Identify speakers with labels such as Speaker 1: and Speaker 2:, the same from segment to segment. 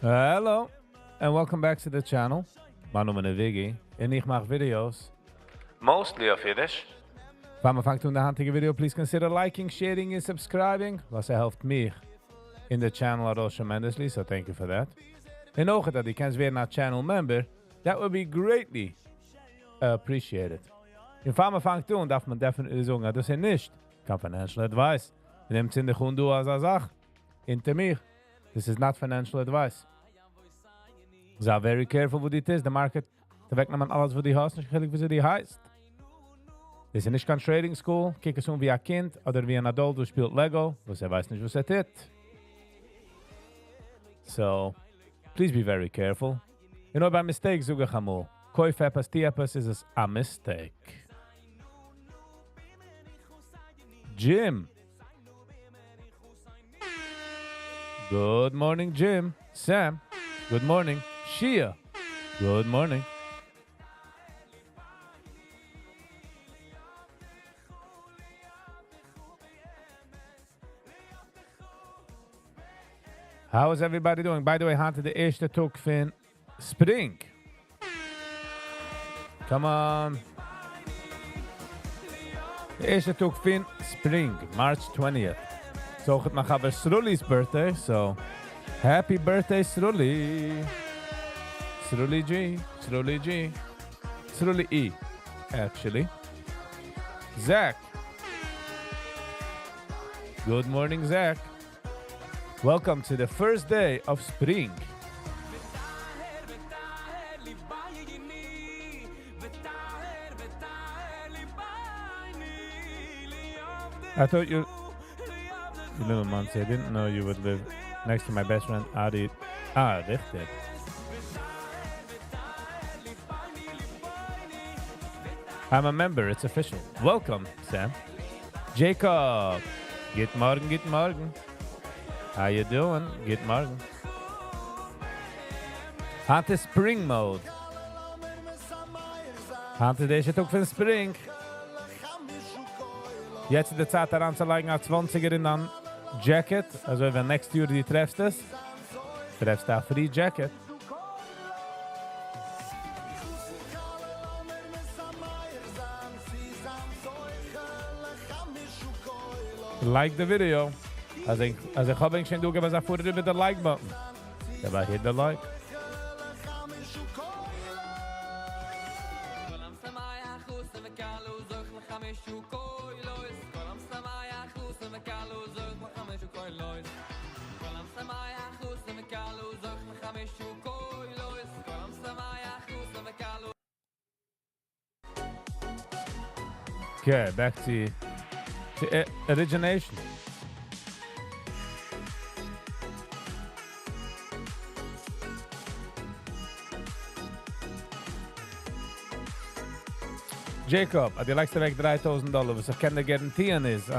Speaker 1: Hello, and welcome back to the channel. Mijn naam is Viggy, en ik maak video's. Mostly of Yiddish. If I'm to the hunting video, please consider liking, sharing, and subscribing. Was helpt me in the channel also tremendously, so thank you for that. En ook dat je kan weer naar channel member, that would be greatly appreciated. If I'm fangt doen, darf man definitely sagen, das ist nicht kein financial advice. Nehmt in de grond door als Sach. Inte mir. This is not financial advice. So very careful what it is. The market, da wegnehmen alles, wo die heißt, nicht gelijk, wie sie die heißt. Das ist nicht kein Trading School. Kijk es wie ein Kind oder wie ein Adult, der spielt Lego, was weiß nicht, was ist. So, please be very careful. You know, by mistake, sage ich einmal. Kauf etwas, die etwas, ist es a mistake. Jim. Good morning, Jim. Sam. Good morning. Shia. Good morning. How is everybody doing? By the way, hand to the eerste talk van Spring. Come on. The eerste talk van Spring, March 20th. So het mag hebben Srully's birthday, so happy birthday Srully. Srully G, Srully G. Srully E, actually. Zach. Good morning, Zach. Welcome to the first day of spring. I thought you live in Muncie. I didn't know you would live next to my best friend, Adi. Richtig. I'm a member. It's official. Welcome, Sam. Jacob. Good morning, good morning. How you doing? Good morning. Hot is spring mode. Hot deze het ook van spring. Jetzt de Zeit daran zu legen als 20er in een jacket. Also wenn next year die treffst es. Treffst da free jacket. Like the video. Als ik heb ik schon doe, was ik voor de like button. Dabei hit the like. Okay, back to origination. Jacob, die leikste weg $3,000, was ik de garantien is,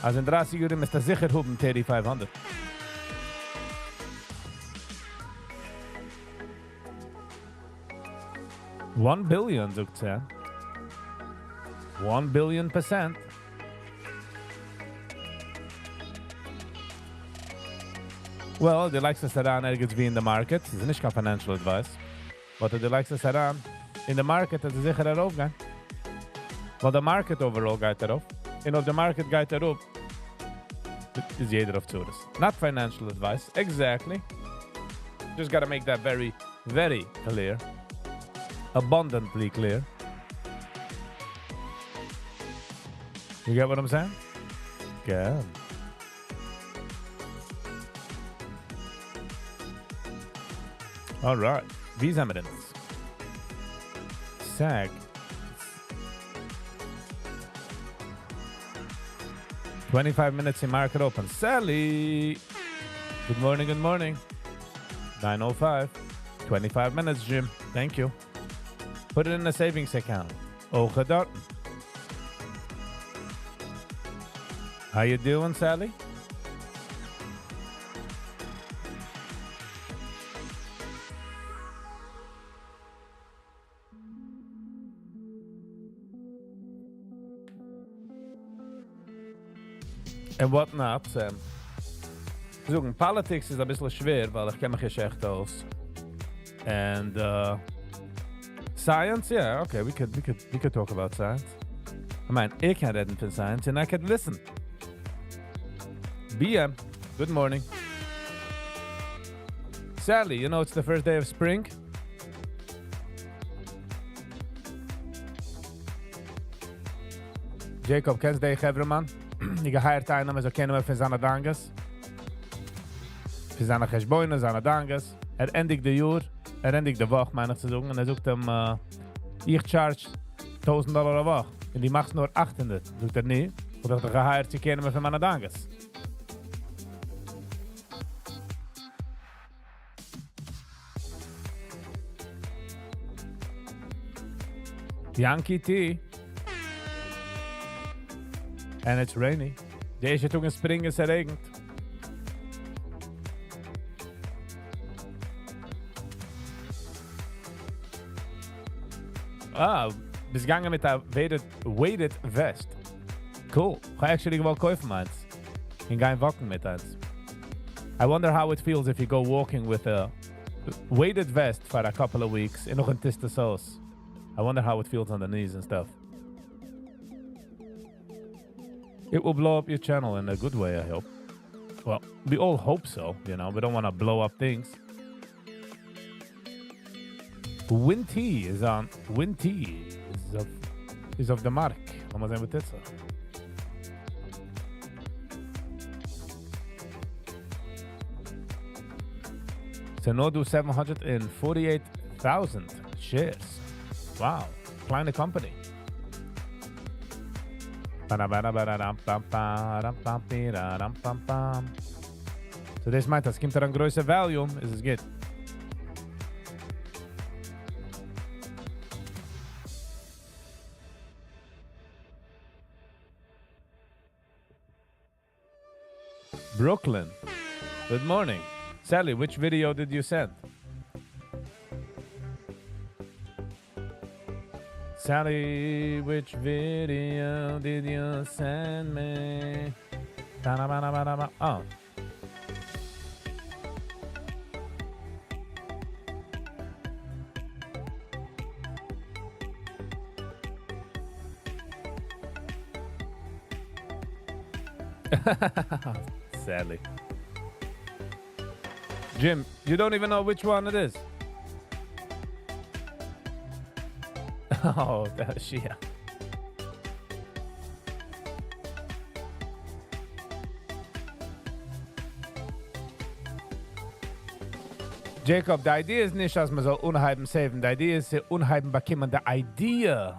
Speaker 1: als in 30 uur is dat zeker hoeven 3500. $1 billion, zoekt ze. 1 billion%. Well, die leikste Saran ergens wie in de market. Dat is niet geen financial advice. But die leikste Saran in de market, dat is zeker erop gaan. Want de market overall gaat erop. En als de market gaat erop, is jeder op zoiets. Not financial advice, exactly. Just gotta make that very, very clear. Abundantly clear. You get what I'm saying? Good. All right. Wie zijn we denn? Sag. 25 minutes in market open. Sally. Good morning, good morning. 9:05. 25 minutes, Jim. Thank you. Put it in a savings account. Gedaan. How you doing, Sally? And what not, Sam? So, Politics ist ein bisschen schwer, weil ich kenne mich nicht echt aus. And science, yeah, okay, we could talk about science. I mean, I can read for science and I can listen. BM, good morning. Sally, you know it's the first day of spring? Jacob, kennst du die Hebreman? Die geheirt einen, aber so kennen wir für seine Danges. Für seine Geschbäune, seine Danges. Endigt de Jahr, endigt de Woche, meine ich zu sagen. Und sagt ihm, ich charge $1,000 a Woche. Und die machst nur 800. Sagt nee. Oder ich geheirt, sie kennen wir für meine Danges. Yankee T. And it's rainy. Die erste Tag in Spring ist regnet. Bist gegangen mit der weighted vest. Cool. Ich habe actually gewollt kaufen eins. Ich gehe walken mit eins. I wonder how it feels if you go walking with a weighted vest for a couple of weeks in noch ein Tiste Sauce. I wonder how it feels on the knees and stuff. It will blow up your channel in a good way, I hope. Well, we all hope so, you know. We don't want to blow up things. Winty is on. Winty is of the mark. Wat maar zijn we dit zo? So no do 748,000 shares. Wow, kleine company. So this meint, das kommt an größer Volume, ist es gut. Brooklyn, good morning. Sally, which video did you send? Sally, which video did you send me? Oh. Sadly. Jim, you don't even know which one it is. Oh, that's yeah. Jacob, the idea is nicht, dass man so unheimen saven. The idea is unheimen bekommen. The idea.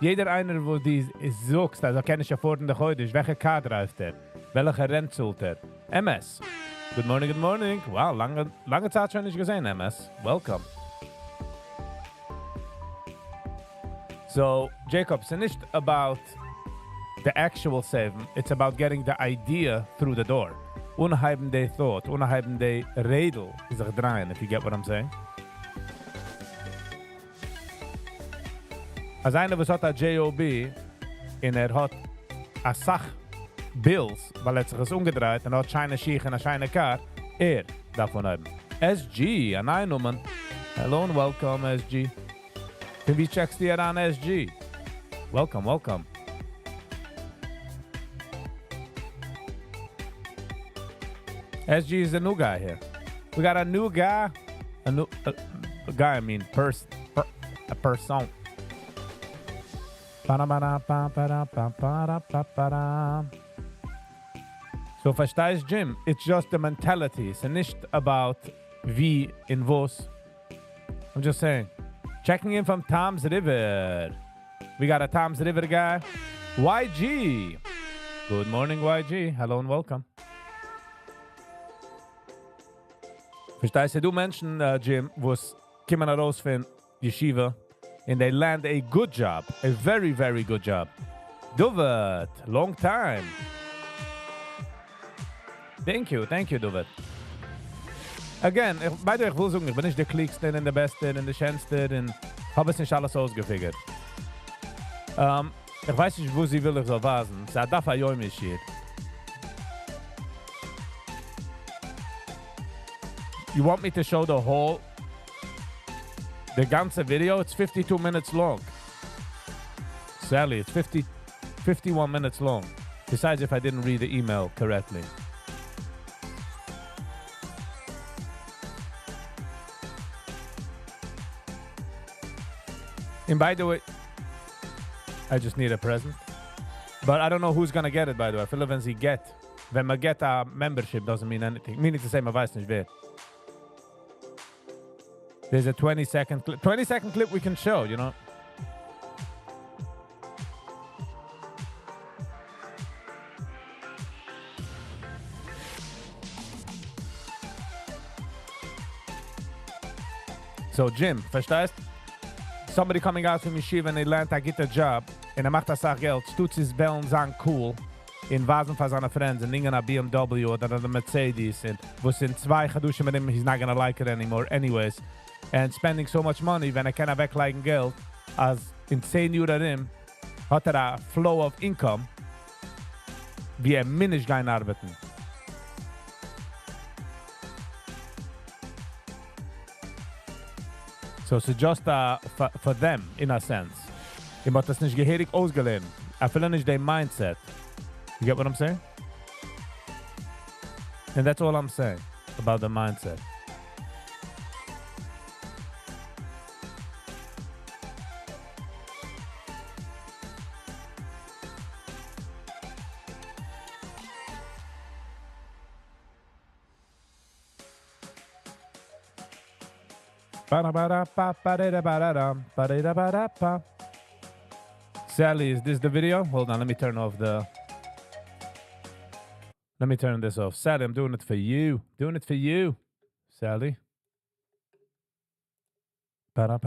Speaker 1: Jeder einer, wo die suchst, also kann ich ja vor den heute, welche Karte reift er? Welche Rente zahlt er? MS. Good morning. Wow, lange Zeit schon nicht gesehen, MS. Welcome. So, Jacob, it's not about the actual saving. It's about getting the idea through the door. Unheimen the thought, unheimen the redel is a draaien, if you get what I'm saying. Als einer was hat a Job in hat a Sach Bills, weil sich es umgedreht und hat scheine Schiech und a scheine Kar, davon haben. SG, an Einnummer. Hello and welcome, SG. Wie checkst du an SG? Welcome. SG is a new guy here. We got a new guy. A guy, I mean, person. A person. So, verstehst du, Jim? It's just the mentality. It's not about wie in was. I'm just saying. Checking in from Tom's River. We got a Tom's River guy. YG. Good morning, YG. Hello and welcome. Verstehst du Menschen, Jim, was kommen raus von Yeshiva and they land a good job. A very, very good job. Duvet. Long time. Thank you, Duvet. Again, bei der ich will sagen, ich bin nicht der Klickste und der Beste und der Schönste und habe es nicht alles ausgefigert. Ich weiß nicht, wo sie will ich so wasen. Sie darf ein Jahr mich hier. You want me to show the ganze video? It's 52 minutes long. Sally, it's 51 minutes long. Besides if I didn't read the email correctly. And by the way, I just need a present. But I don't know who's gonna get it, by the way. Viele, wenn sie get. Wenn man get a membership, doesn't mean anything. Meaning to say, man weiß nicht wer. There's a 20-second clip. 20-second clip we can show, you know? So, Jim, verstehst? Somebody coming out from yeshiva and they learned to get a job and macht das auch Geld, tut sich bellen, sagen cool, in Vasen für seine Friends, in Dingen a BMW oder a Mercedes, and wo sind zwei Chadushim mit ihm, he's not gonna like it anymore anyways. And spending so much money, wenn kann weglegen Geld, als in 10 Jahren hat a flow of income, wie minisch gehen arbeiten. So it's just for them, in a sense. Ich muss das nicht gehörig ausgelehnt. I feel nicht their mindset. You get what I'm saying? And that's all I'm saying about the mindset. Sally, is this the video? Hold on, let me turn this off. Sally, I'm doing it for you. Doing it for you, Sally.
Speaker 2: How much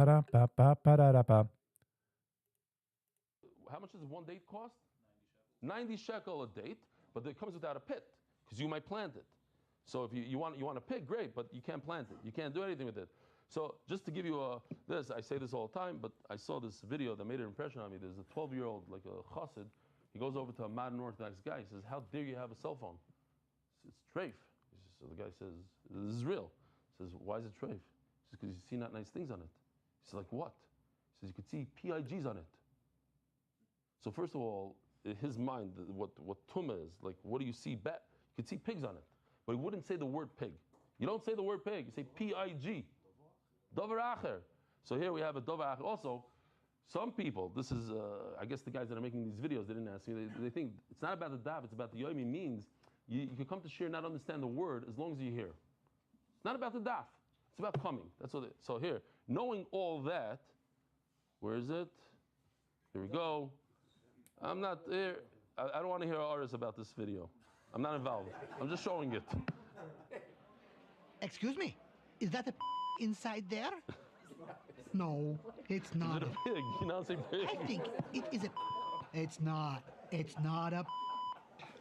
Speaker 2: does one date cost? 90 shekel a date, but it comes without a pit, because you might plant it. So if you want a pit, great, but you can't plant it. You can't do anything with it. So just to give you this, I say this all the time, but I saw this video that made an impression on me. There's a 12-year-old, like a chassid. He goes over to a modern Orthodox guy. He says, "How dare you have a cell phone?" It's treif. So the guy says, "This is real." He says, "Why is it treif?" He says, "Because you see not nice things on it." He says, "Like what?" He says, "You could see PIGs on it." So first of all, in his mind, what tumah is, like, what do you see? You could see pigs on it. But he wouldn't say the word pig. You don't say the word pig. You say PIG. Dover acher. So here we have a dover acher. Also, some people, this is, I guess the guys that are making these videos, they didn't ask me, they think it's not about the daf, it's about the yomi. Means you can come to shir and not understand the word as long as you hear. It's not about the daf. It's about coming. That's what so here, knowing all that, where is it? Here we go. I'm not here. I don't want to hear ours about this video. I'm not involved. I'm just showing it.
Speaker 3: Excuse me, is that a inside there? No, it's not.
Speaker 2: Is it a pig? You know, say pig.
Speaker 3: I think it is a. It's not. It's not a.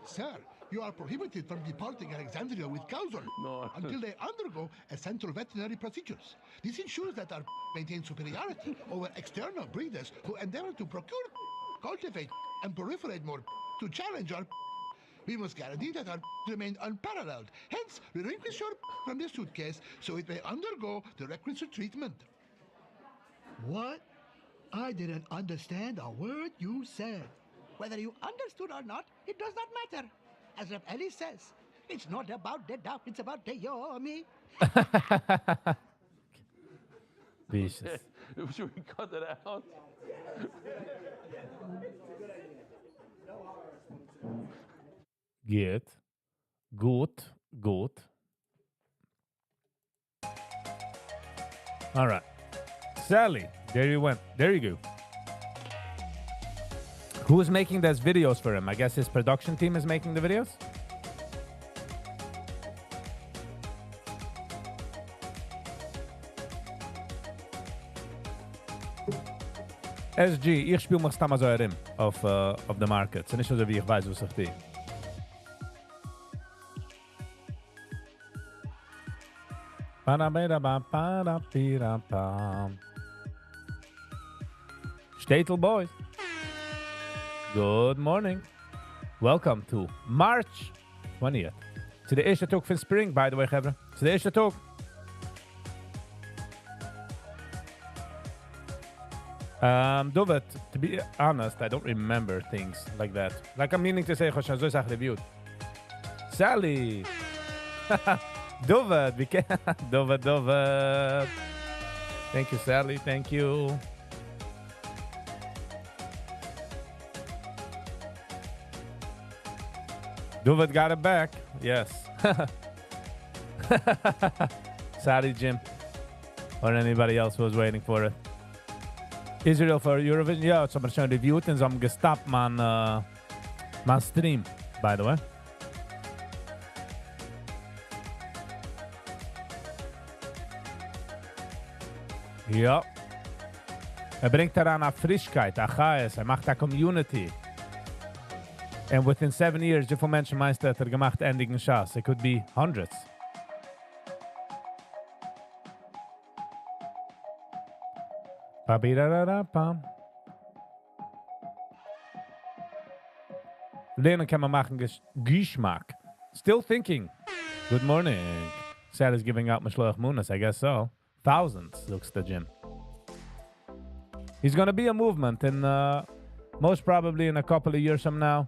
Speaker 4: Sir, you are prohibited from departing Alexandria with cows on
Speaker 2: No.
Speaker 4: until they undergo essential veterinary procedures. This ensures that our maintain superiority over external breeders who endeavor to procure, cultivate, and proliferate more to challenge our. We must guarantee that our remain unparalleled. Hence, relinquish your from this suitcase so it may undergo the requisite treatment.
Speaker 3: What? I didn't understand a word you said. Whether you understood or not, it does not matter. As Reb Eli says, it's not about the daf, it's about the yomi.
Speaker 1: Vicious.
Speaker 2: Should we cut it out?
Speaker 1: Good. All right. Sally, there you went. There you go. Who is making those videos for him? I guess his production team is making the videos? SG, ich spiele mich stamma so herim auf the market. So nicht so wie ich weiß, was ich die. Statel boys. Good morning. Welcome to March 20th. To the eerste talk van spring, by the way, Gebra. To the eerste talk. Dovet, to be honest, I don't remember things like that. Like I'm meaning to say, Choshan Zoisach reviewed. Sally! Dovet, we can. Dovet. Thank you, Sally. Thank you. Dovet got it back. Yes. Sorry, Jim. Or anybody else who was waiting for it. Israel for Eurovision. Ja, so I'm schon reviewed and so I'm gestoppt my stream, by the way. Ja. Bringt daran a Frischkeit, a Chais, macht a Community. And within 7 years, wie viele Menschen meinst du, hat gemacht endigen Schaß? It could be hundreds. Lernen kann man machen Geschmack. Still thinking. Good morning. Sally's giving out Mashloach Munas, I guess so. Thousands, looks the gym. He's gonna be a movement, and most probably in a couple of years from now,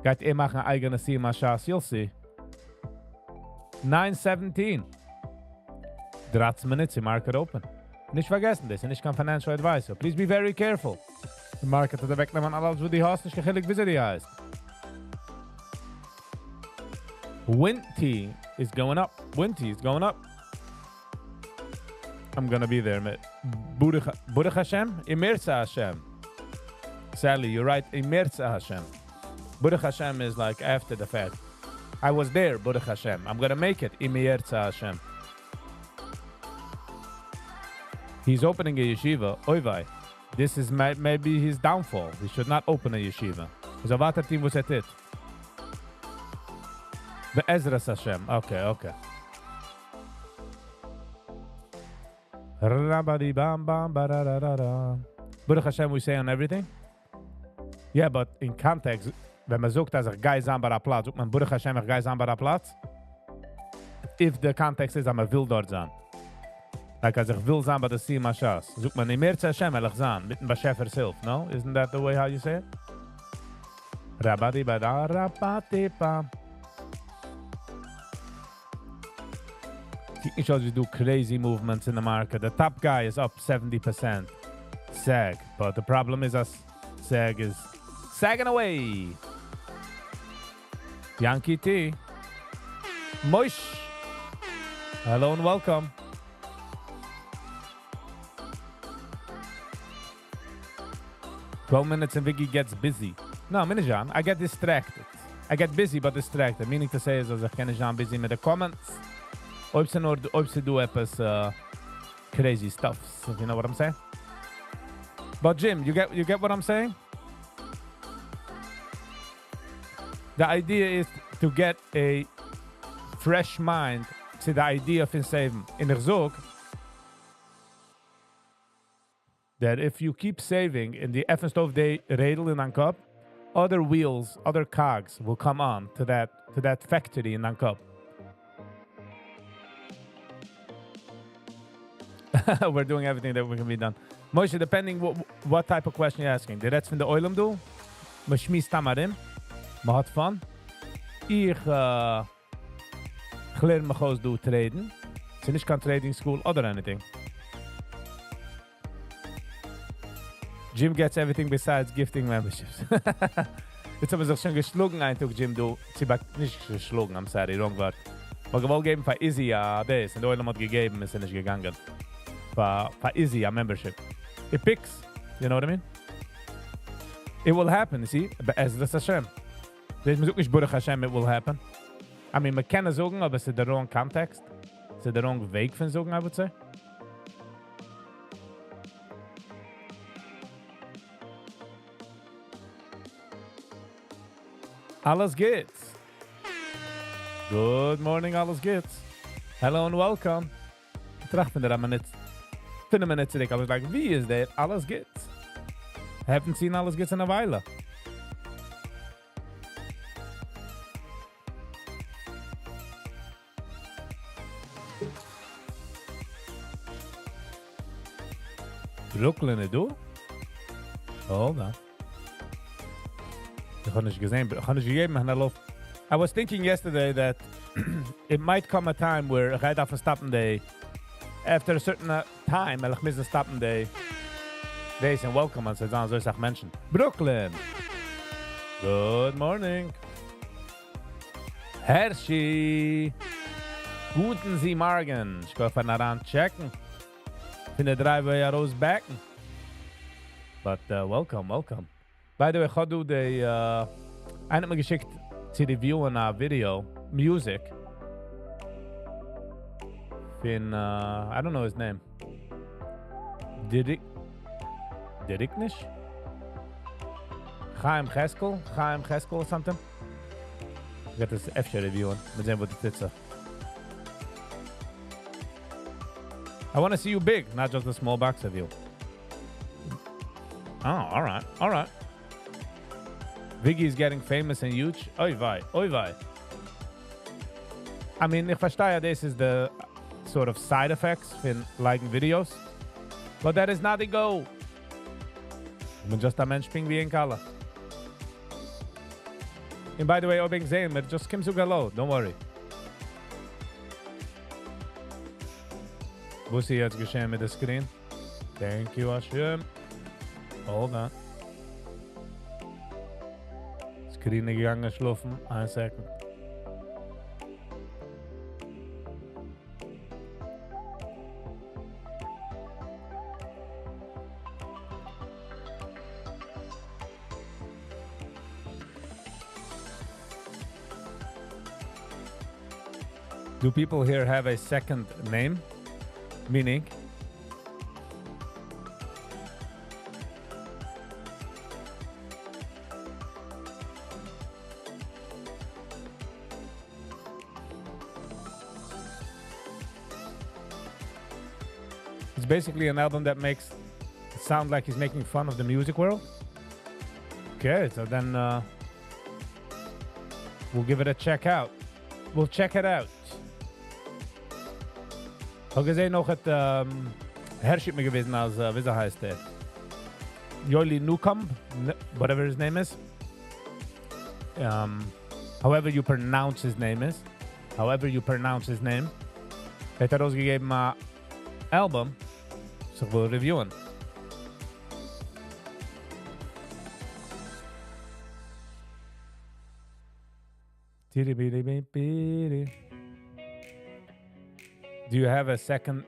Speaker 1: got machen eigene Sima Shas. You'll see. 9:17. 13 minutes, the market open. Nicht vergessen das, nicht kein financial advice. So please be very careful. The market hat wegnehmen alles, wo die Haus nicht gechillig, wie sie die heißt. Winty is going up. Winty is going up. I'm gonna be there, mate. Buddha Hashem? Imirza Hashem. Sally, you're right. Imirza Hashem. Buddha Hashem is like after the fact. I was there, Buddha Hashem. I'm gonna make it. Imirza Hashem. He's opening a yeshiva. Oivai. This is maybe his downfall. He should not open a yeshiva. He's a water team was at it. The Ezra Hashem. Okay. Rabadi bam bam bararara. Baruch Hashem we say on everything. Yeah, but in context, wenn man sagt, dass Geist an bei der Platz, sagt man Baruch Hashem Geist an bei der Platz. If the context is, I'm a will dort sein. Like als will sein bei der Sima Shas. Sagt man nicht mehr zu Hashem sein, mitten bei Chef herself, no? Isn't that the way how you say it? Rabadi bada rabati bam. It shows you do crazy movements in the market. The top guy is up 70%. Sag. But the problem is us Sag is sagging away. Yankee T. Moish. Hello and welcome. "12 minutes and Viggy gets busy." No, Minijan, I get distracted. I get busy but distracted. Meaning to say is I get busy with the comments. Ob ze do etwas crazy stuff. You know what I'm saying? But Jim, you get what I'm saying? The idea is to get a fresh mind to the idea of saving. In the Zog, that if you keep saving in the Effenstof day redel in Ankop, other wheels, other cogs will come on to that factory in Ankop. We're doing everything that we can be done. Moshe, depending what type of question you're asking. The rest from the oilum do. Ma schmiest tamarim. Ma hat fun. Ich geleerd me goos do traden. So nicht kan trading school or anything. Jim gets everything besides gifting memberships. Jetzt haben wir sich schon geschlagen eintog Jim do. Nicht geschlagen, I'm sorry, wrong word. Aber gewollt geben für Izzy das. Und der Oilum hat gegeben, ist nicht gegangen. For Izzy, a membership. It picks, you know what I mean? It will happen, you see? Be'ezras Hashem. This is not Baruch Hashem, it will happen. I mean, we can sagen, aber es ist der wrong context. Es ist der wrong Weg von sagen, I would say. Alles geht's. Good morning, alles geht's. Hello and welcome. Ich dachte mir, aber nicht 5 Minuten zurück. I was like, wie ist das? Alles geht's. I haven't seen alles geht's in a Weile. Brooklyn, du? Hold on. Ich habe nicht gesehen, ich habe nicht gegeben, I was thinking yesterday that it might come a time where ich have to stop day. After a certain time, ich muss stop day. Days and welcome, and so ich sag Menschen. Brooklyn. Good morning. Hershey. Guten Sie Morgen. Ich kann von daran checken. Finde 3 Jahre rausbacken. But welcome. By the way, ich habe die einer hat mir geschickt zu reviewen a video, music. Fin, I don't know his name. Dirkenish? Chaim Cheskel or something? Ich werde das F-Share reviewen. Mit sehen, wo die Titze. I want to see you big, not just a small box of you. Oh, all right. Viggy is getting famous and huge. Oy vey. I mean, ich verstehe, this is the sort of side effects von liking videos. But that is not the goal. Ich bin just a Mensch, wie in Kala. And by the way, ob ich sehen, mir just kim sogar low. Don't worry. Wo ist jetzt geschehen mit der Screen? Thank you, Hashem. Hold on. Screen gegangen, schlafen. 1 second. Do people here have a second name? Meaning? It's basically an album that makes it sound like he's making fun of the music world. Okay, so then we'll give it a check out. We'll check it out. Ook gesehen noch het Hershey mir gewesen als wie heißt der? Yoli Newcomb, whatever his name is. However you pronounce his name. Heeft rausgegeben ein Album. So ich will reviewen. Do you have a second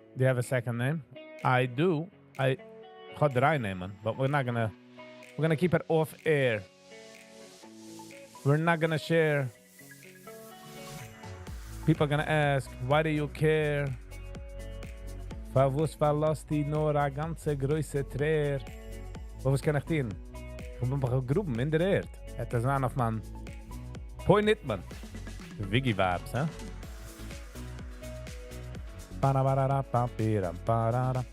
Speaker 1: name? I do. I got 3 namen, but we're gonna keep it off air. We're not gonna share. People are gonna ask, why do you care? Was verlässt die nur a ganze große Träer? Was kann ich tun? Ich bin einfach gegrüben in der Erde. Het is aan of man. Hoi niet man. Viggy vibes, hè? Ich habe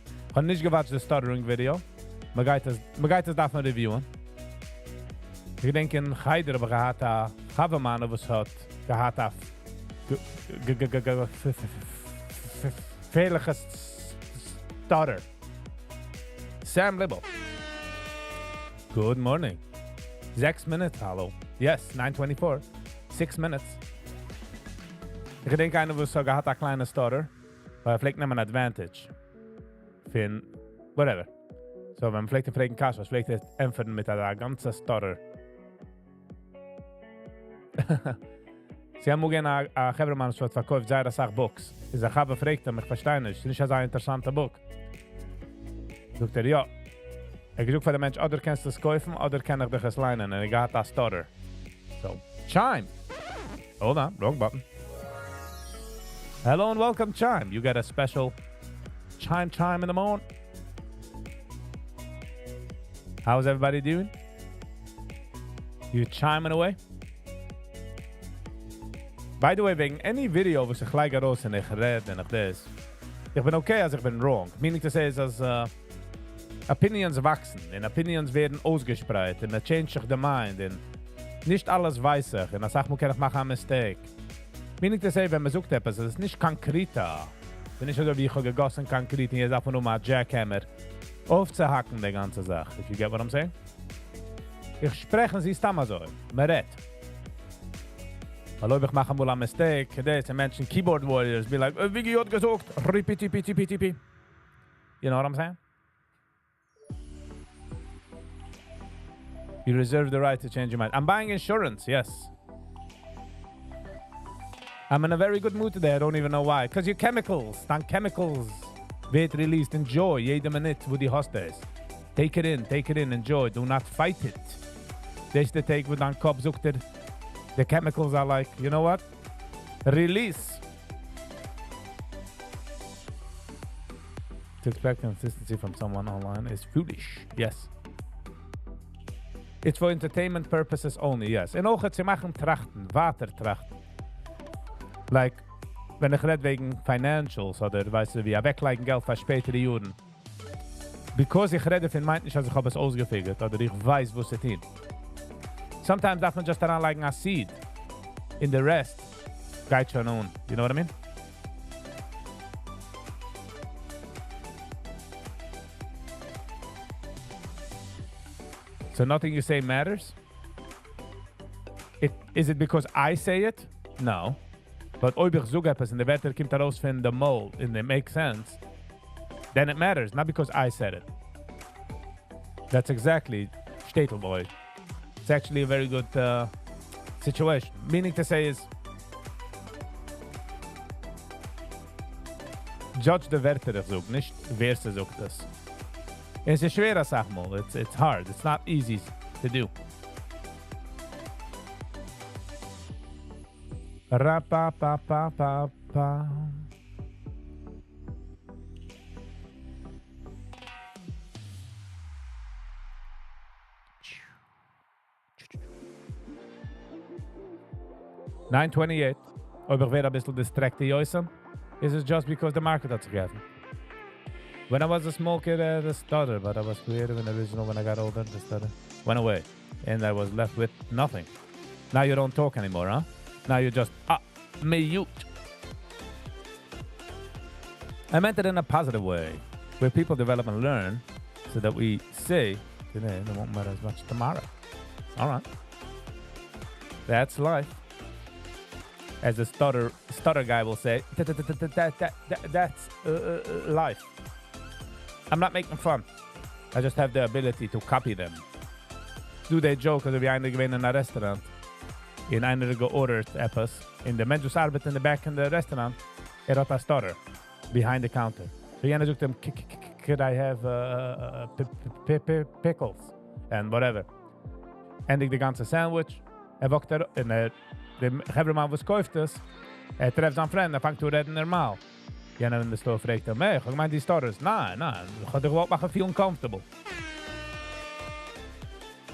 Speaker 1: nicht gewatscht das Stuttering-Video. Man geht es davon reviewen. Ich denke, in Heider habe gehad a Chavemann, was hat gehad a fehliges Stutter. Sam Libble. Good morning. 6 minutes, hallo. Yes, 9:24. 6 minutes. Ich denke, einer, was gehad a kleine Stutter. Aber vielleicht nehmen wir ein Advantage. Fin, whatever. So, wenn man vielleicht fragen kann, was vielleicht empfehlen mit einer ganzen Stutter. Sie haben gerne ein Gebermann, was verkauft, sei das auch Books. Ich habe gefragt, ich verstehe nicht. Das ist nicht ein interessanter Book. Sagt ja. Ich suche für den Mensch, oder kannst du es kaufen, oder kann ich dich es leinen. Und ich habe das Stutter. So, Chime. Hold on, wrong button. Hello and welcome, Chime. You got a special chime in the morning. How's everybody doing? You chiming away? By the way, wegen any video, was ich gleich raus und ich rede und ich das. Ich bin okay, als ich bin wrong. Meaning to say is, als opinions wachsen und opinions werden ausgespreit und change sich the mind und nicht alles weiß ich und als ich muss ich machen ein Mistake. Meaning to say, wenn man sucht etwas, es ist nicht konkreter. Es ist nicht so, wie ich gegossen konkret und jetzt einfach nur mal Jackhammer aufzuhacken, die ganze Sache. If you get what I'm saying? Ich spreche sie stamma so. Meret. Weil ich mache mal a mistake, there's a mention keyboard warriors be like, Viggy hat gesagt, repeat, repeat, repeat, repeat. You know what I'm saying? You reserve the right to change your mind. I'm buying insurance, yes. I'm in a very good mood today, I don't even know why. Because your chemicals, chemicals wird released. Enjoy jede Minute, wo die hast ist. Take it in, enjoy. Do not fight it. This the take with on Kopf sucht the chemicals are like, you know what? Release. To expect consistency from someone online is foolish. Yes. It's for entertainment purposes only, yes. En ook het ze machen trachten, watertrachten. Like, wenn ich red wegen Financials oder weißt du, wie weglegen Geld für spätere Jahren. Because ich rede von meint nicht, als ich habe es ausgefigert oder ich weiß, wo es hin. Sometimes darf man just anlegen a seed. In the rest, geht schon on. You know what I mean? So nothing you say matters? Is it because I say it? No. But ob ich sage etwas und der Wetter kommt raus von the mole and it makes sense, then it matters, not because I said it. That's exactly Statelboy. It's actually a very good situation. Meaning to say is, judge the Wörter ich sage, nicht wer sie sagt das. Es ist schwerer, sag mal. It's hard. It's not easy to do. Ra-pa-pa-pa-pa-pa. $9.28. Ob ich wäre ein bisschen distracted, Joyson? Is it just because the market hat sich geöffnet? When I was a small kid, I had a stutter, but I was creative and original. When I got older, the stutter went away, and I was left with nothing. Now you don't talk anymore, huh? Now you just, mute. I meant it in a positive way, where people develop and learn, so that we say, today, it won't matter as much tomorrow. All right. That's life. As the stutter guy will say, that's life. I'm not making fun. I just have the ability to copy them. Do they joke als we eindelijk in een restaurant. In einer georderd etwas. In de Mensch arbeitet in the back in the restaurant. Had a stutter. Behind the counter. So jener zoekt hem, could I have pickles? And whatever. Eindig de ganze sandwich. Wacht er, en de geverman was kauft es. Treft zijn vriend, fangt te redden normaal. Jener in de store vreekt hem, hey, ik mijn die starters. Nee, ik ga er gewoon maken, feel uncomfortable.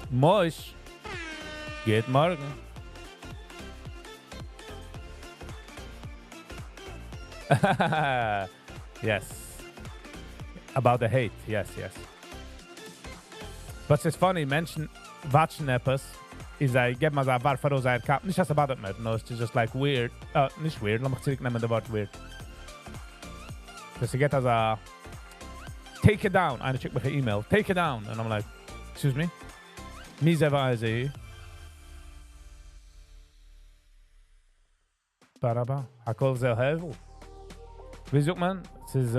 Speaker 1: Mois. Geht morgen. Yes. About the hate, yes. But it's funny, Menschen watchen etwas, is I get my bar for those Kap. Nicht das about it, man. No, it's just like weird. Nicht weird, lass mich zurücknehmen das Wort weird. Because you get as a take it down. I check my email. Take it down. And I'm like, excuse me? Me selber also. Baraba. Hakol sehr hevel. Wie sucht man? Es ist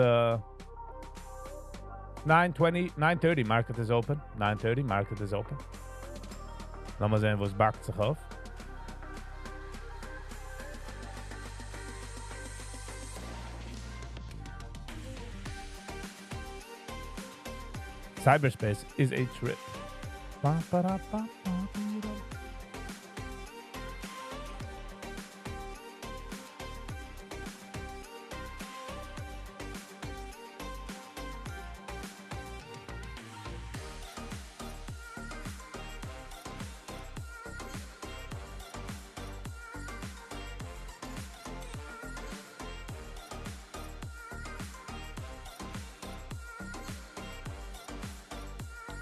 Speaker 1: 9:30, market is open. 9:30, market is open. Lass mal sehen, was backt sich auf. Cyberspace is a trip.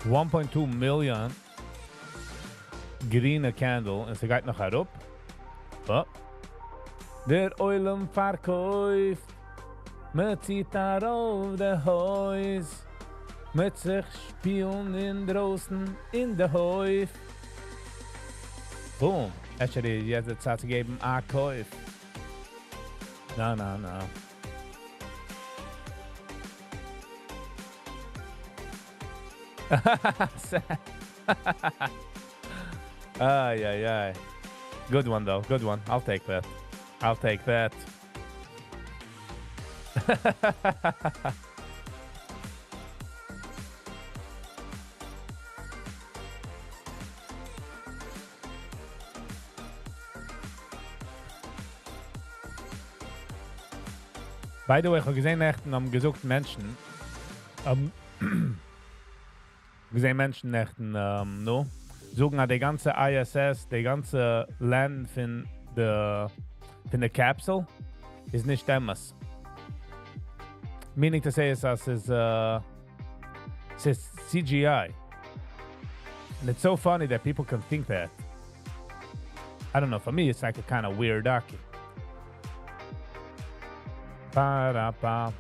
Speaker 1: $1.2 million green candle en ze gaat nog erop. Der Eulen verkauft, met zieht daar auf de Huis, met zich spielen in draußen in de Häuf. Boom. Actually, jetzt die Zeit zu geben, Käuf. No. Ay. Good one, though. Good one. I'll take that. By the way, ich habe gesehen, haben gesucht Menschen. Gesehen Menschen no? Suchen an die ganze ISS, die ganze Land von der Capsule ist nicht damals. Meaning to say is that it's CGI. And it's so funny that people can think that. I don't know, for me it's like a kind of weird docu. Ba-da-ba.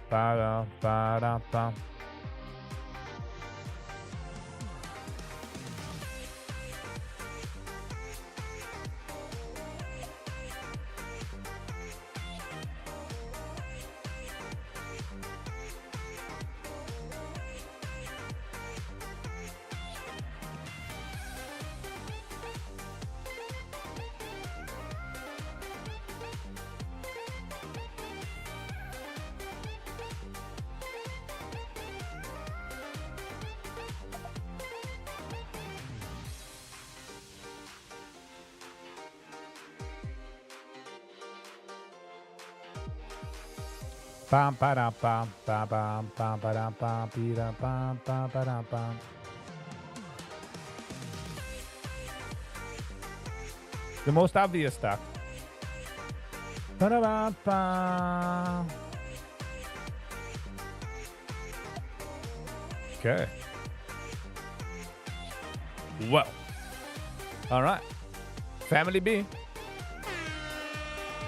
Speaker 1: Bam ba bam ba bam bam ba bam bam bam bam. The most obvious stuff. Ba-da-ba-ba. Okay. Well. All right. Family B.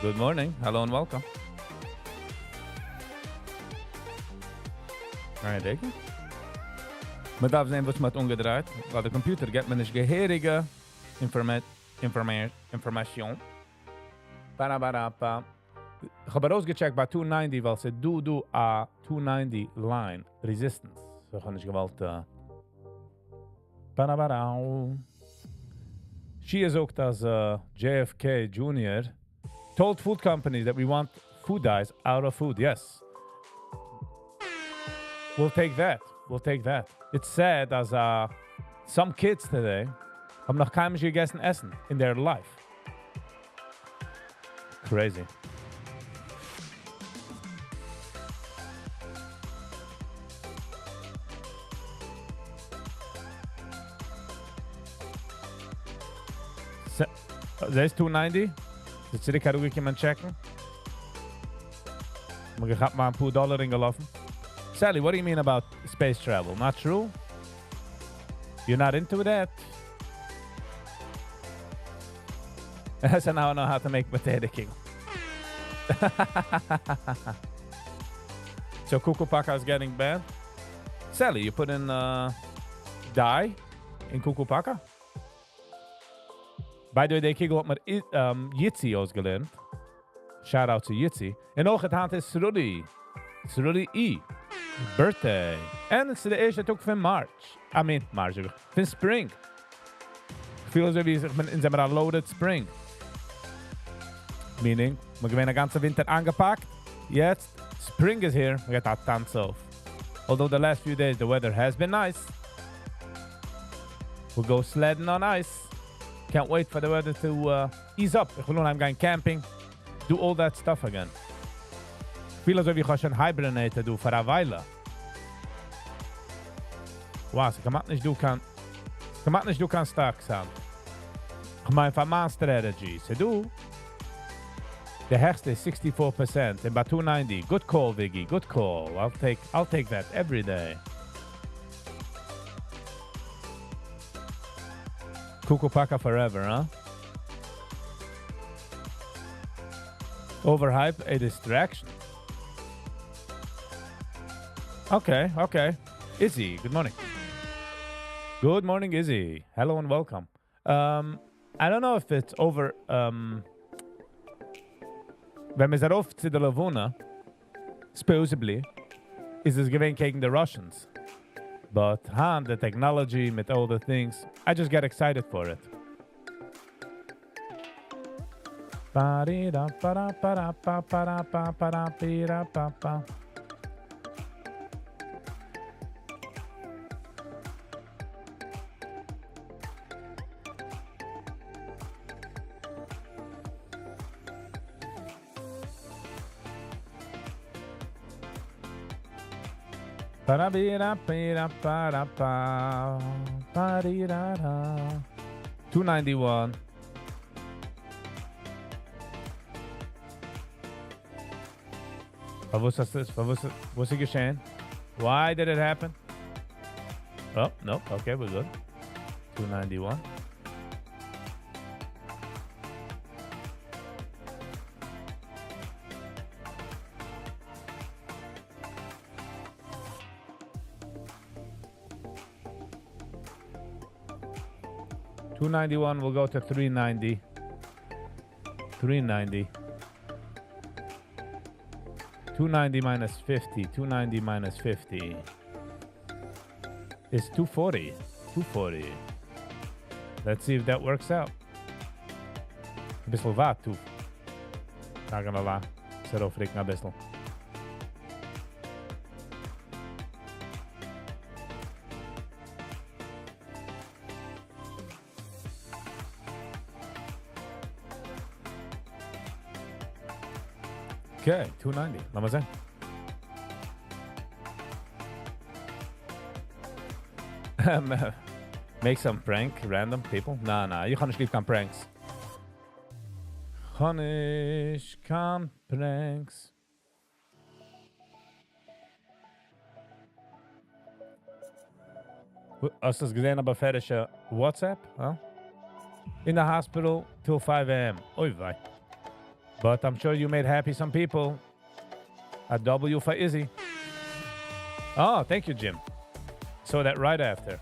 Speaker 1: Good morning. Hello and welcome. Alright, denken. Man darf sehen, was man hat umgedreht, weil der Computer gibt mir nicht gehörige Information. Ba-da-ba-da-ba. Ich habe rausgecheckt bei 290, weil sie do a 290 line resistance. So kann ich gewollt. Ba-da-ba-da. She is ook as JFK Jr. told food companies that we want food dyes out of food. Yes. We'll take that. It's sad as some kids today haben noch kein gegessen Essen in their life. Crazy. There's 290. Jetzt zurück herumgekommen checken. Ich hab mal ein paar Dollar hingelaufen. Sally, what do you mean about space travel? Not true? You're not into that? So now I know how to make potato king. So Kukupaka is getting banned? Sally, you put in dye in Kukupaka? By the way, they kigel op met Yitzi ausgelernt. Shout out to Yitzi. En ook het hand is Rudy. It's Rudy E. Birthday. En het is de eerste ook van March. Van Spring. Ik voel alsof je zich in zijn loaded Spring. Meaning, we hebben een ganze winter aangepakt. Jetzt, Spring is here. We got that tanz off. Although the last few days the weather has been nice. We'll go sledding on ice. Can't wait for the weather to ease up. Ik wil nu gaan camping. Do all that stuff again. Ik voel alsof je gewoon hibernaten doet voor een weile. Wow, ik kan niet doen stark zijn. Ik maak van mijn strategy. Ze doen. De hechtste is 64%. En bij 290. Good call, Viggy. Good call. I'll take that every day. Kukupaka forever, huh? Overhype, a distraction. Okay. Izzy, good morning. Good morning, Izzy. Hello and welcome. I don't know if it's over. Wenn man es auf zu der Levona, supposedly, is es gewesen gegen the Russians. But, the technology, with all the things, I just get excited for it. $291. Was ist geschehen? Why did it happen? Oh, no. Okay, we're good. 291. $291 will go to $390. $390. $290 minus 50. $290 minus 50 is $240. $240. Let's see if that works out. Een bissel wat toe. Not gonna lie. Zet over ik naar bissel. Okay, 290. Laat maar zijn. Make some prank, random people. Nah, je gaat niet kan pranks. Gonish kan pranks. Als je gezien hebt verder WhatsApp, huh? In the hospital till 5 a.m. Oei, vai. But I'm sure you made happy some people. A W for Izzy. Oh, thank you, Jim. Saw that right after.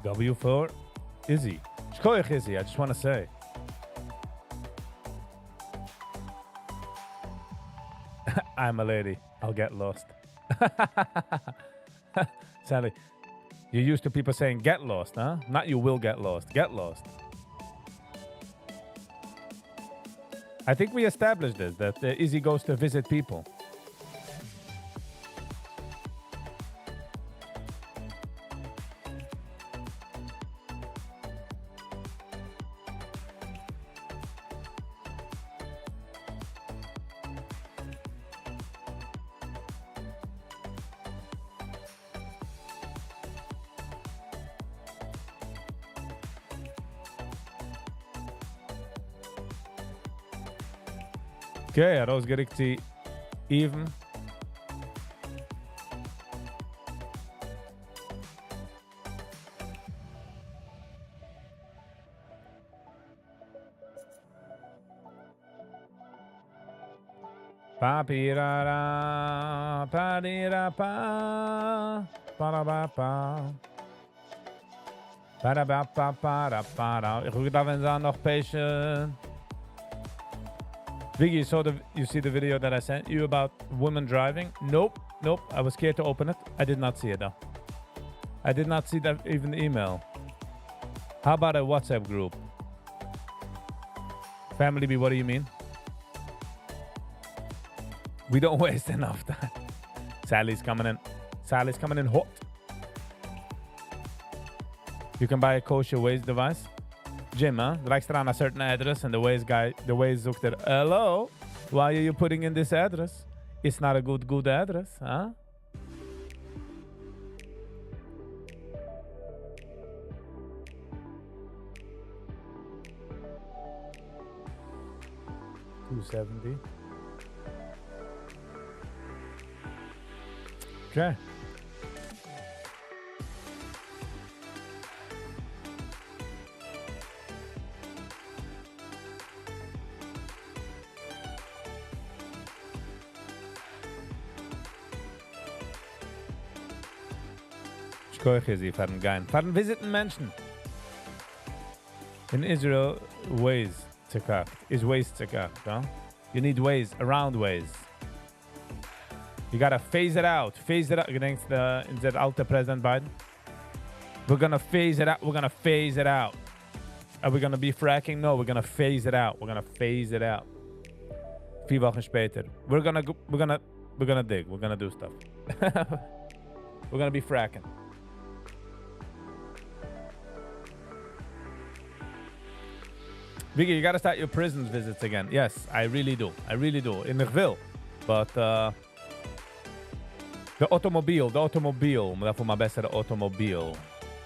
Speaker 1: W for Izzy. Shkoyach Izzy, I just want to say. I'm a lady. I'll get lost. Sally. You're used to people saying get lost, huh? Not you will get lost. Get lost. I think we established this, that Izzy goes to visit people. Okay, Rosgerikti even. Pa-pi-ra-ra, pa-di-ra-pa, pa-ra-ba-pa. Pa-ra-ba-pa-pa-ra-pa-ra. Ik hoor dat nog patient. Viggy, you see the video that I sent you about women driving? Nope. I was scared to open it. I did not see it though. I did not see that even the email. How about a WhatsApp group? Family B, what do you mean? We don't waste enough time. Sally's coming in. Sally's coming in hot. You can buy a kosher Waze device. Jim, huh? Like on a certain address and the Waze zoekt er, hello, why are you putting in this address? It's not a good address, huh? $270. Okay. koich sie fahren gehen. Fahren visiten Menschen. In Israel, ways tzekach. Is ways tzekach, no? You need ways, around ways. You gotta phase it out. Phase it out. Gedenkst in der alte President Biden? We're gonna phase it out. We're gonna phase it out. Are we gonna be fracking? No, we're gonna phase it out. We're gonna phase it out. 4 Wochen später. We're gonna dig. We're gonna do stuff. We're gonna be fracking. Viggy, you gotta start your prison visits again. Yes, I really do. I really do. In will. But de automobiel. Maar daarvoor maar best de automobiel.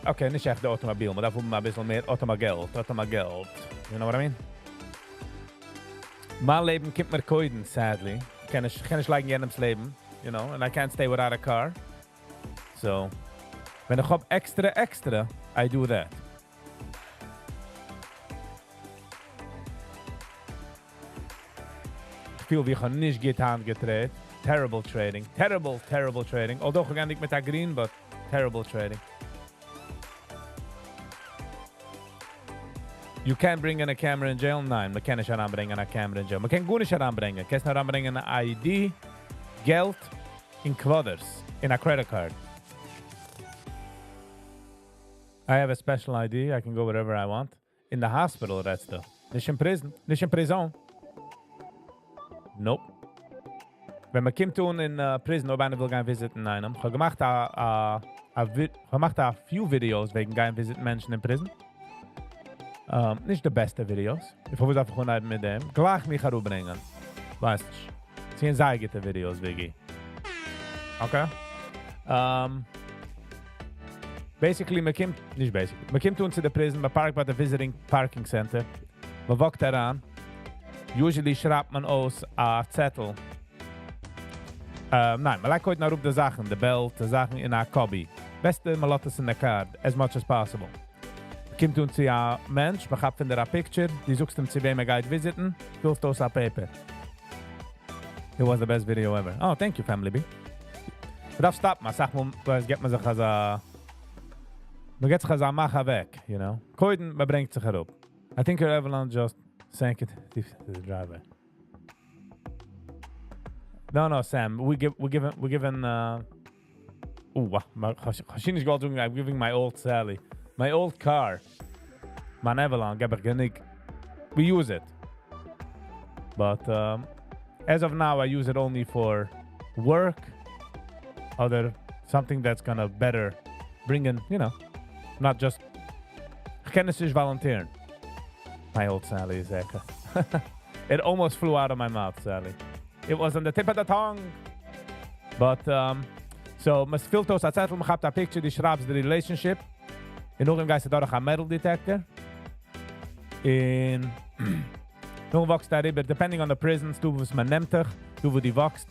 Speaker 1: Oké, niet echt de automobiel, maar daarvoor maar best wel meer automageld. You know what I mean? Mijn leven komt meer koiden, sadly. Ik kan niet lijken jenems leven, you know, and I can't stay without a car. So, when ik op extra, I do that. Ik voel wie gewoon niet goed aangetraind. Terrible trading. Although ik ga niet met dat green, but terrible trading. You can't bring in a camera in jail? Nein, man kann nicht heranbringen eine Camera in jail. Man kann gut nicht heranbringen. Man kann heranbringen eine ID, Geld in Quaders, in a credit card. I have a special ID. I can go wherever I want. In the hospital, that's the. Nicht in prison. Nicht in prison. Nope. Wenn man kommt in prison, ob einer will gehen visiten einem. Ich habe gemacht a few Videos wegen gehen visiten Menschen in prison. Nicht die besten Videos. Ich versuche einfach nicht mit dem. Gleich mich herüberbringen. Weißt du? Es sind sehr gute Videos, Viggy. Okay? Basically, man kommt zu der Prison, man parkt bei der Visiting Parking Center. Man walkt daran. Usually schreibt man aus a Zettel. Nein, man legt heute nach die Sachen, the belt, die Sachen in a Copy. Beste, man lässt es in der Card, as much as possible. Kommt zu einem Mensch, man hat a picture, die suchst ihm zu wem geht visiten, füllt aus a paper. It was the best video ever. Oh, thank you, Family B. Man darf stoppen, sag mal, geht man sich als a... Man geht sich als a Macher weg, you know. Koiden, man bringt sich herup. I think your Avalon just sank it to the driver. No, Sam. We're giving. I'm giving my old Sally, my old car, my Avalon. We use it, but as of now, I use it only for work, something that's gonna better bring in, you know, not just. Kennis is volunteering. My old Sally is lekker. It almost flew out of my mouth, Sally. It was on the tip of the tongue. But, so, man filtert aus der Zettel, man hat a picture, die schreibt the relationship. In noch im Geist dadurch a metal detector. In, noch wächst da rüber, depending on the prisons, du was man nimmt dich, du wo die wächst.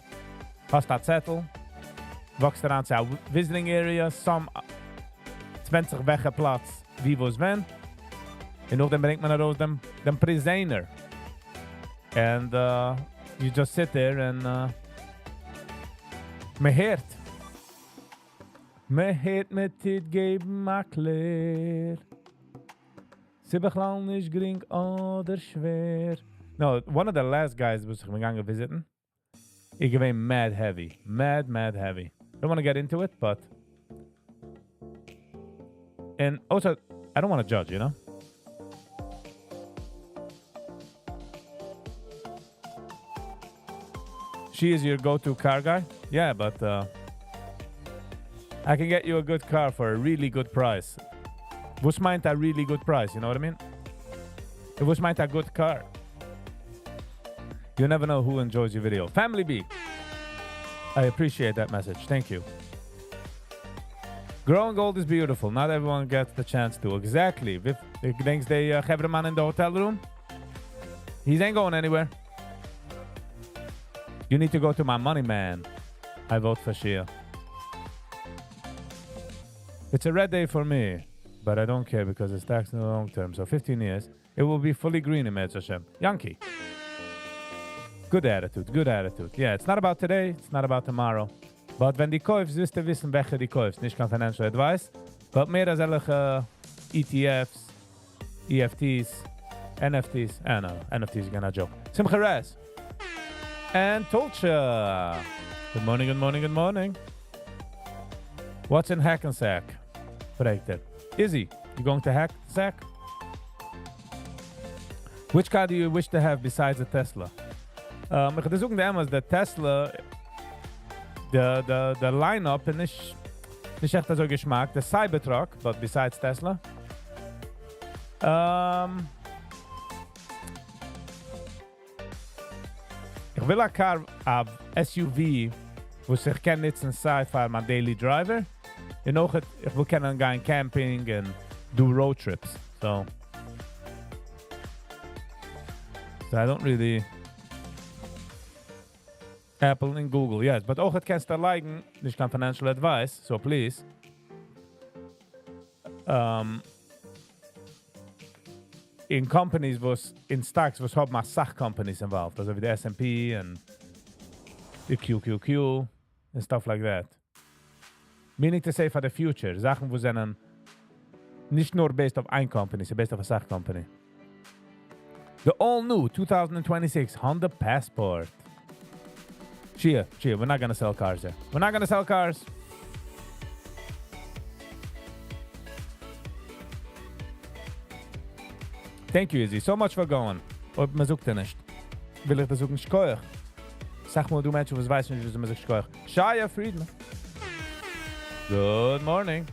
Speaker 1: Hast da Zettel. Wächst daran zu a visiting area, 20 welcher Platz, wie wo es wenn. Und noch dann bringt man raus dem prisoner. And, you just sit there and me hört mit dit geben makler. Sie bechlall nicht gering oder schwer. No, one of the last guys was gegangen visiten. Ich gewinne mad heavy. Mad heavy. Don't want to get into it, but... And also, I don't want to judge, you know? She is your go-to car guy? Yeah, but I can get you a good car for a really good price. Was meint a really good price, you know what I mean? It was meint a good car. You never know who enjoys your video. Family B. I appreciate that message. Thank you. Growing old is beautiful. Not everyone gets the chance to. Exactly. If thinks they have the man in the hotel room, he ain't going anywhere. You need to go to my money man. I vote for Shia. It's a red day for me, but I don't care because it's taxed in the long term. So 15 years, it will be fully green in Metz Hashem. Yankee. Good attitude. Yeah, it's not about today. It's not about tomorrow. But wenn die kaufst, wirst du wissen, welche die kaufst. Nicht kein Financial Advice. But mehr als solche ETFs, EFTs, NFTs. No, NFTs again, a joke. Simcha Res. And Tolcha. Good morning, good morning, good morning. What's in Hackensack? Fragt er. Izzy, you going to Hackensack? Which car do you wish to have besides a Tesla? Ich hatte sagen damals, der Tesla, der Line-Up ist nicht echt so Geschmack. Der Cybertruck, but besides Tesla. Ich will ein Car, ein SUV, wo sich kann nutzen für mein Daily Driver. Und auch, ich will können gehen camping und do road trips. So I don't really... Apple and Google, yes. But auch it kannst du liken, nicht kein financial advice, so please. In companies, in stocks, was haben Sach-companies involved. Also wie der S&P and the QQQ and stuff like that. Meaning to say for the future, Sachen, wo sind nicht nur based auf ein company, sondern based auf a Sach-company. The all-new 2026 Honda Passport. Chia, we're not gonna sell cars there. We're not gonna sell cars. Thank you, Izzy. So much for going. Ob man sucht nicht. Will ich das suchen schkoich? Sag mal, du Menschen, was weiß nicht, wie man sich schkoich. Shia Friedman. Good morning.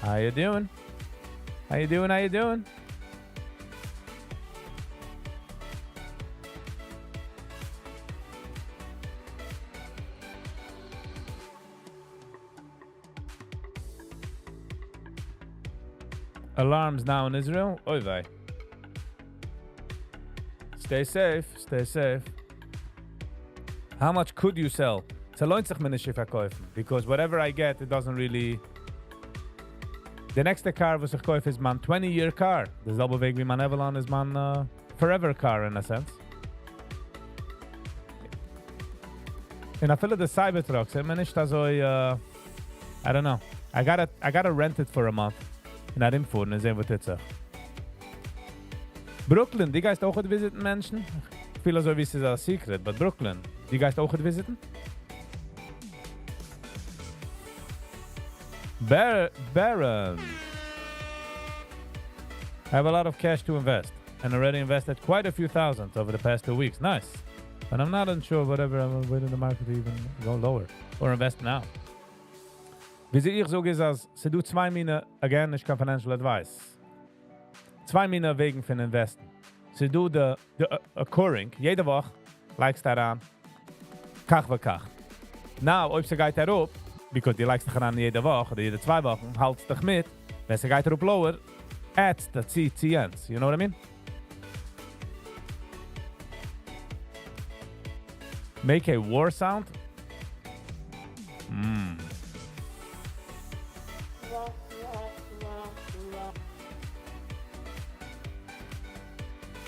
Speaker 1: How you doing? How you doing? How you doing? Alarms now in Israel. Oy vey. Stay safe. Stay safe. How much could you sell? Es lohnt sich mir nicht zu verkaufen. Because whatever I get, it doesn't really... The next car, was ich kaufe, is my 20-year car. Derselbe Weg wie mein Avalon is my forever car in a sense. And I feel the Cybertrucks. I mean, nicht so... I don't know. I gotta rent it for a month. Und er imfuhren, sehen wir jetzt auch. Brooklyn, die geist auch visiten Menschen? Viele so wie es ist ein Secret, but Brooklyn, die geist auch visiten? Baron. I have a lot of cash to invest and already invested quite a few thousands over the past 2 weeks. Nice. But I'm not unsure whatever I will wait in the market to even go lower or invest now. Wie ich so gesagt, sie do zwei Mine, again, ich kann financial advice. Zwei Mine wegen für Investen. Sie do the occurring, jede Woche, likest daran, kach wa kach. Now, ob sie geht darauf, because die likest daran jede Woche oder jede 2 Wochen, haltst dich mit, wenn sie geht darauf lower, adds the CTNs, you know what I mean? Make a war sound?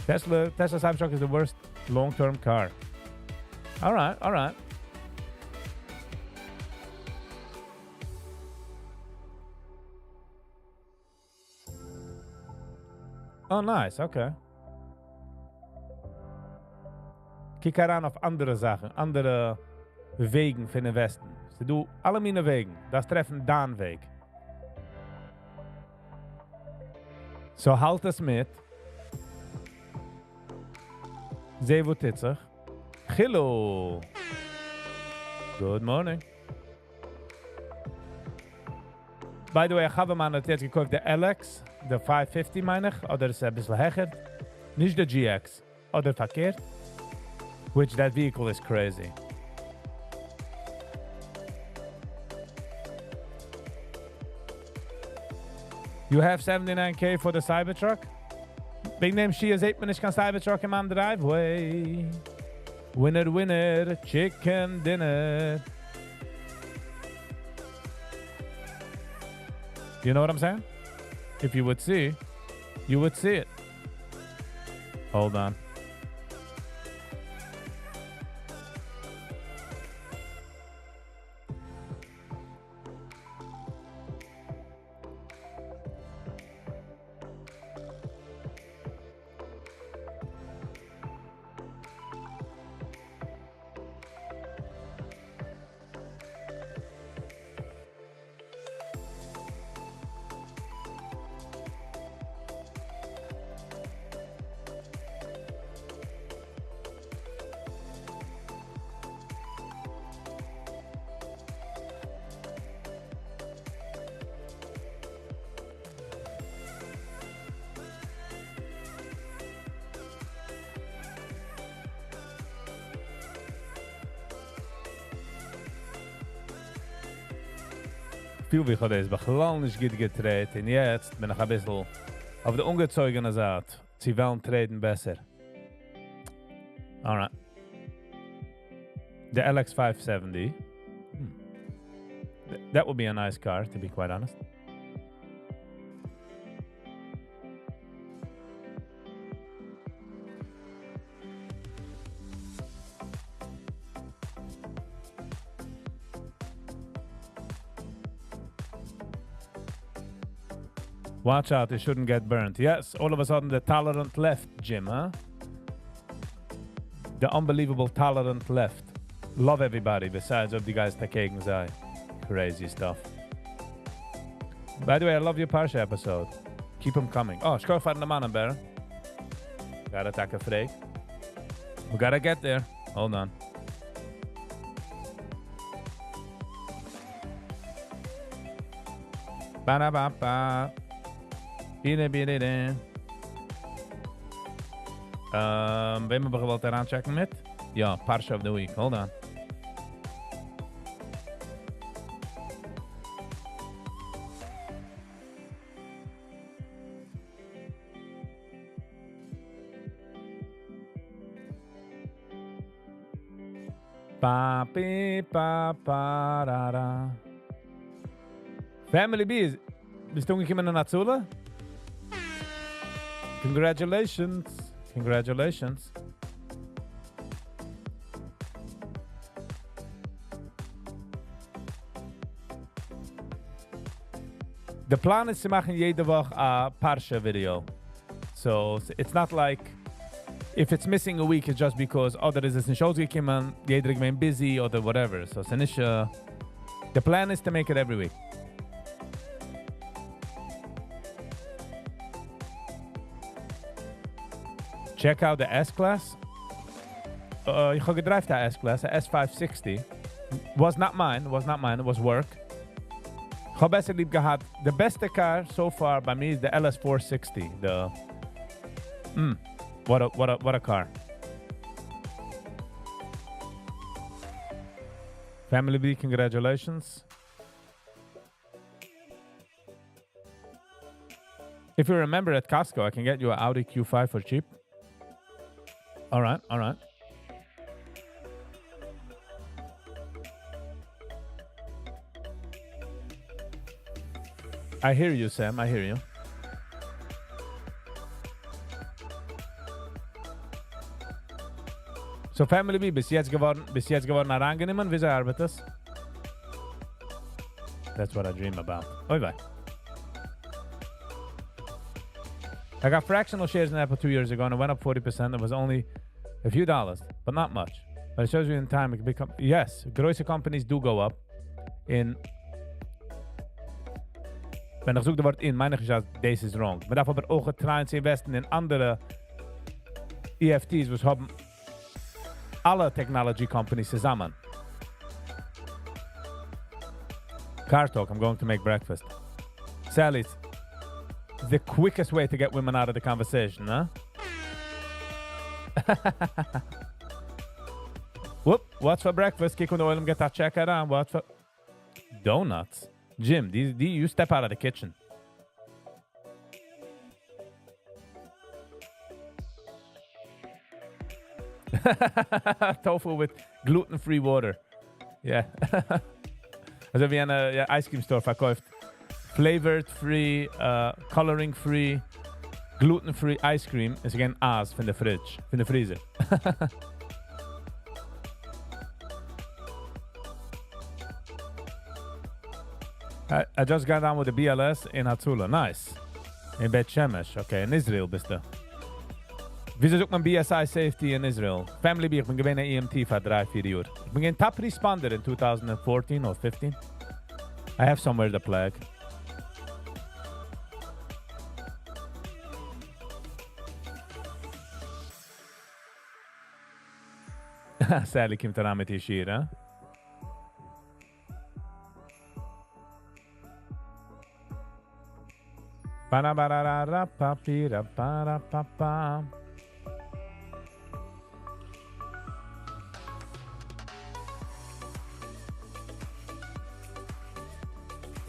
Speaker 1: Tesla Cybertruck is the worst long-term car. All right. Oh, nice, okay. Kijk heran auf andere Sachen, andere Wegen für den Westen. Sie do alle meine Wegen, das treffen deinen Weg. So halt es mit. Zeh wo titzig. Hello. Good morning. By the way, ich habe mal jetzt gekauft der LX, der 550 meine ich, oder ist ein bisschen höher. Nicht der GX, oder verkehrt. Which that vehicle is crazy. You have 79k for the Cybertruck? Big name Shia Zaitman is Cybertruck in my driveway. Winner, winner, chicken dinner. You know what I'm saying? If you would see, you would see it. Hold on. gefühl, wie ich das bechlall nicht gut gedreht. Und jetzt bin ich ein bisschen auf der ungezeugene Saat. Sie wollen treten besser. Alright. The LX570. That would be a nice car, to be quite honest. Watch out, it shouldn't get burnt. Yes, all of a sudden the tolerant left, Jim, huh? The unbelievable tolerant left. Love everybody besides of the guys taking Zai. Crazy stuff. By the way, I love your Parsha episode. Keep them coming. Oh, scroll for the man, Baron. Gotta attack a freak. We gotta get there. Hold on. Ba-da-ba-ba. Bide. Wem hebben we geweld eraan checken met? Ja, Parsha of the Week. Hold on. Pa pi pa pa ra ra. Family Bees. Bist du umgekommen in Azula? Congratulations. Congratulations. The plan is to machen jede Woche a Parsha video. So it's not like if it's missing a week, it's just because there is a shows gekommen, jeder gemein busy or whatever. So the plan is to make it every week. Check out the S-Class. Ich habe gedriven the S-Class, the S560. Was not mine, it was work. Ich habe besser lieb gehad. The best car so far by me is the LS460. What a car. Family B, congratulations. If you remember at Costco, I can get you an Audi Q5 for cheap. All right. I hear you, Sam. I hear you. So, Family B, bis jetzt geworden herangenommen, wie sie arbeitet? That's what I dream about. Oi, bye. I got fractional shares in Apple 2 years ago, and it went up 40%. It was only a few dollars, but not much. But it shows you in time, it can become... Yes, große companies do go up. Wenn ich zoek de woord in, meine ich dat deze is wrong. Maar daarvoor ook getraind te investen in andere EFT's, was hebben alle technology companies zusammen. Car talk, I'm going to make breakfast. Sally's the quickest way to get women out of the conversation, huh? Whoop, what's for breakfast? Kijk hoe de oil get that check out on. What's for... Donuts? Jim, you step out of the kitchen. Tofu with gluten-free water. Yeah. Also wie eine Ice Cream Store verkauft. Flavored free, coloring free, gluten-free ice cream is again Aas von der Fridge, von der Freezer. I just got down with the BLS in Hatzula. Nice. In Bet Shemesh. Okay, in Israel bist du. Wieso sucht man BSI Safety in Israel? Family B, ich bin gewähnt EMT für 3-4 Jahre. Ich bin ein Top Responder in 2014 or 15. I have somewhere the plague. Sally kommt daran mit Yeshir, huh?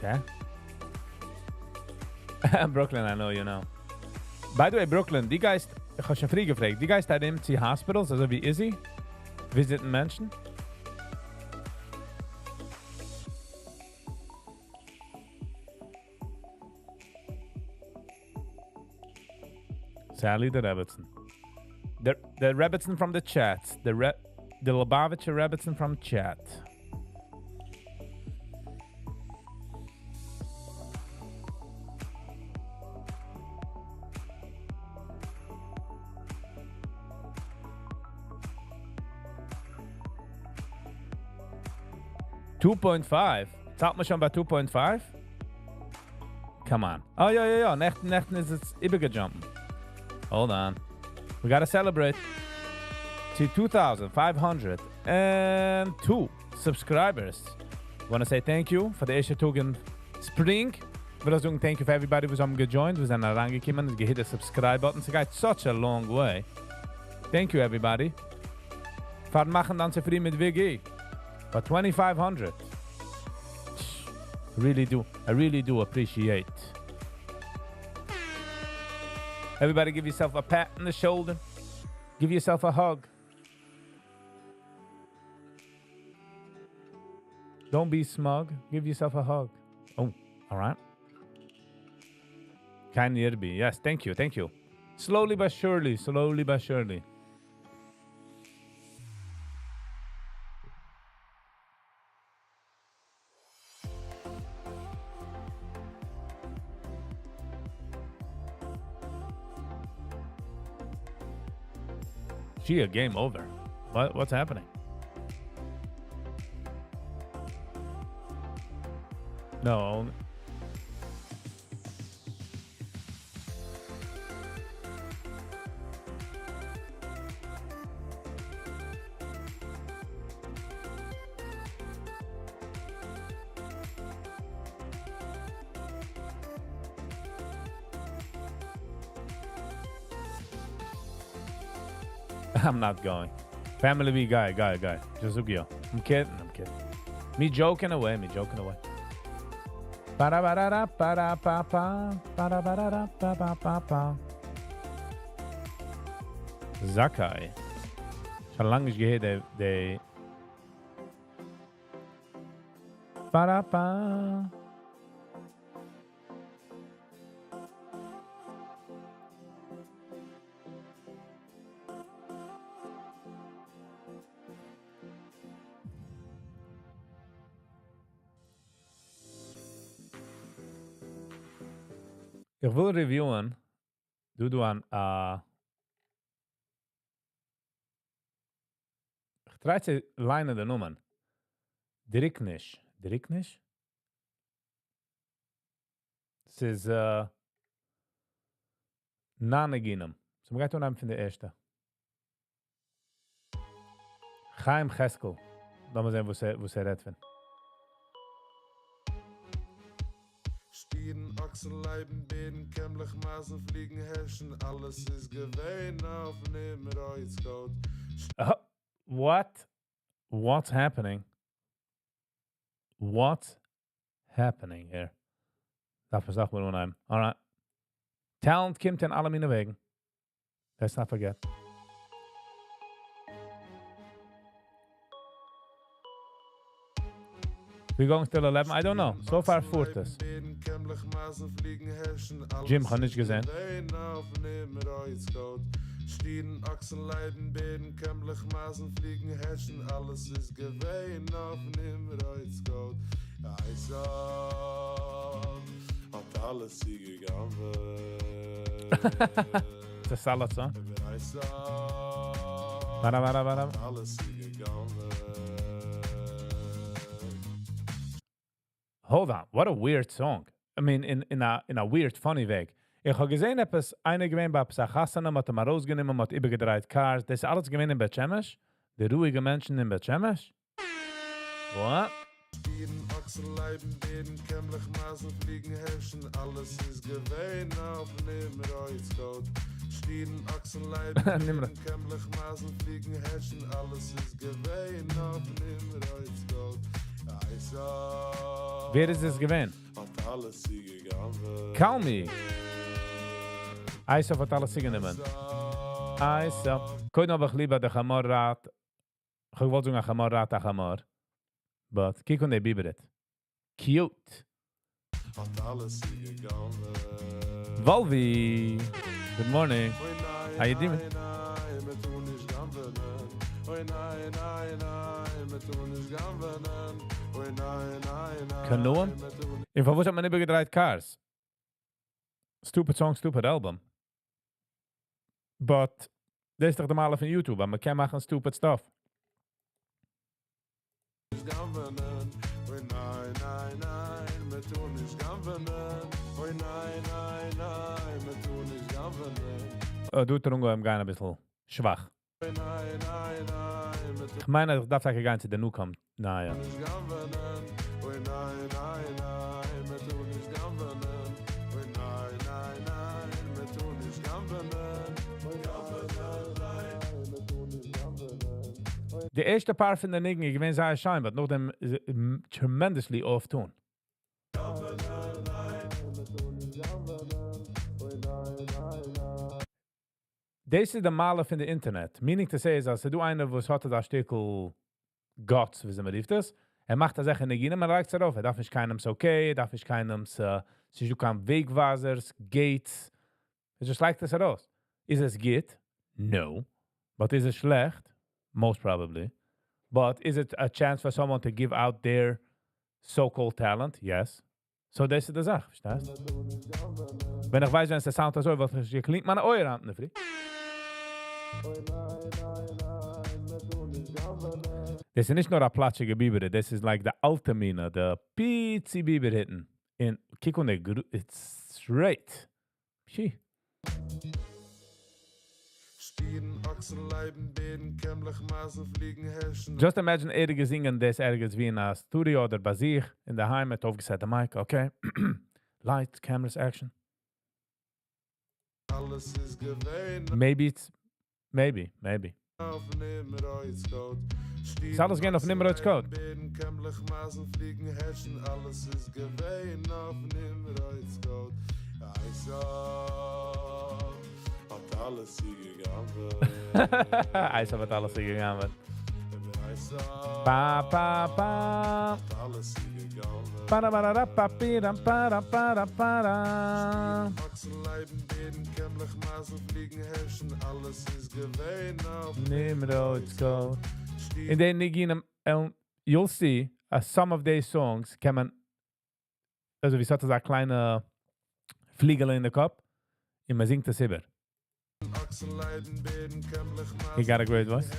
Speaker 1: Okay. Brooklyn, I know you know. By the way, Brooklyn, die Geist, ich habe schon früh gefragt, die Geist hat ihm zu Hospitals, also wie ist sie? Visiten Menschen? Sally the Rebbitzin. The Rebbitzin from the chat. The Lubavitcher Rebbitzin from chat. $2.5. Zahlt man schon bei 2.5? Come on. Oh, ja. Nächten ist es übergejumpt. Hold on. We gotta celebrate. To 2,502 subscribers. Wanna say thank you for the erste Tag in Spring. Ich will sagen thank you for everybody who's gejoined. Wir sind herangekommen und gehit the subscribe button. It's got such a long way. Thank you everybody. Fahrt machen dann zufrieden mit Viggy. For 2,500. I really do appreciate. Everybody give yourself a pat on the shoulder. Give yourself a hug. Don't be smug. Give yourself a hug. Oh, all right. Kein Irbi. Yes, thank you. Slowly but surely. Gee, a game over. What's happening? No. I'm not going. Family be guy. Just Ugio. I'm kidding. Me joking away. Zakai. Schon lange nicht gehört, der Ba-da-ba. Ich will reviewen. Du an ich treize Leine der Nummern. Dirkenish. Es ist Naneginem. So, man geht unheimlich von der erste. Chaim Cheskel. Da mal sehen, wo sie redet von.
Speaker 5: Stieren, Achsen, Leiben, Beden, kämmlich, Maßen, Fliegen, Herrschen, alles ist gewähnt, aufnehmen, Reuzgott.
Speaker 1: What's happening? What's happening here? Darf ich sagen, unheim. Alright. Talent kommt in alle meine Wegen. Let's not forget. We're going till 11? I don't know. So far, Furtes. Jim, kann nicht gesehen.
Speaker 5: Stieren, Achsen, Leiden, Beden, kämmlich, Maßen, Fliegen, Herrschen, alles ist gewähnt, aufnehmen, Reuzgott. Eisach, hat alles sie gegangen.
Speaker 1: Das ist alles, so?
Speaker 5: Eisach,
Speaker 1: Warte.
Speaker 5: hat alles sie gegangen.
Speaker 1: Hold on, what a weird song. I mean, in a weird, funny Weg. Ich habe gesehen, etwas, eine gewinnt bei Psachasana, mit dem rausgenommen, mit übergedreht Cars. Das ist alles gewinnt in Bet-Shemesh? Die ruhige Menschen in Bet-Shemesh? What?
Speaker 5: Stieren, Achsen, Leiben, Beden, kämmlich, Maßen, Fliegen, Herrschen, alles ist gewähnt, aufnehmen, Reuzgott. Stieren, Achsen, Leiben, Beden, kämmlich, Maßen, Fliegen, Herrschen, alles ist gewähnt, aufnehmen, Reuzgott.
Speaker 1: Wer ist es gewesen? Kalmi. Eisaf hat alles singen nehmen. Eisaf. Koin aber ich lieber der Chamorrat. Ich wollte sagen Chamorrat, der Chamor. But, kijk on die biberet. Cute. Volvi. Good morning. How you doing? Kanoen? In van wat had men hebben gedraaid Cars? Stupid song, stupid album. But, dit is toch de malen van YouTube, en we kunnen maken stupid stuff. Doet er ongeveer gaan een beetje schwach. Ich meine, ich darf sagen, gar nicht, der nu kommt. Naja. Die erste paar von den Nigen, ich bin sehr scheinbar, noch dem tremendously oft tun. Deze is de malen van de internet. Meaning to say is, als du einer, was hat das Stückel Gott, wie sie mir rief das, macht das echt in der Gine, man reicht es darauf. Darf ich keinem okay, darf ich keinem sich du kann Wegwasers, Gates. Es just like das heraus. Ist es geht? No. But is es schlecht? Most probably. But is it a chance for someone to give out their so-called talent? Yes. So das ist die Sache, verstehst? Wenn ich weiß, wenn es der Sound so, was ich klingt meine Eure an, ne, das ist nicht nur eine platschige Biber, das ist like the ultimate, the pizzi Biber hitten. In kick on the it's straight. Pshi. Just imagine gesingen des ergens wie in a studio oder bei sich in der Heim mit aufgesetzter Mic, okay? Lights, cameras, action. Maybe it's maybe. Ist alles gehen auf Nimmerdeutsch Code. Eisa wat alles hier gegaan wordt. Pa pa pa. Para para pa piram para para para. Nimmerdeutsch Code. In den Niginen, you'll see, some of these songs kann man, also wie sagt das, kleine Fliegel in der Kopf, und man singt das über. He got a great voice.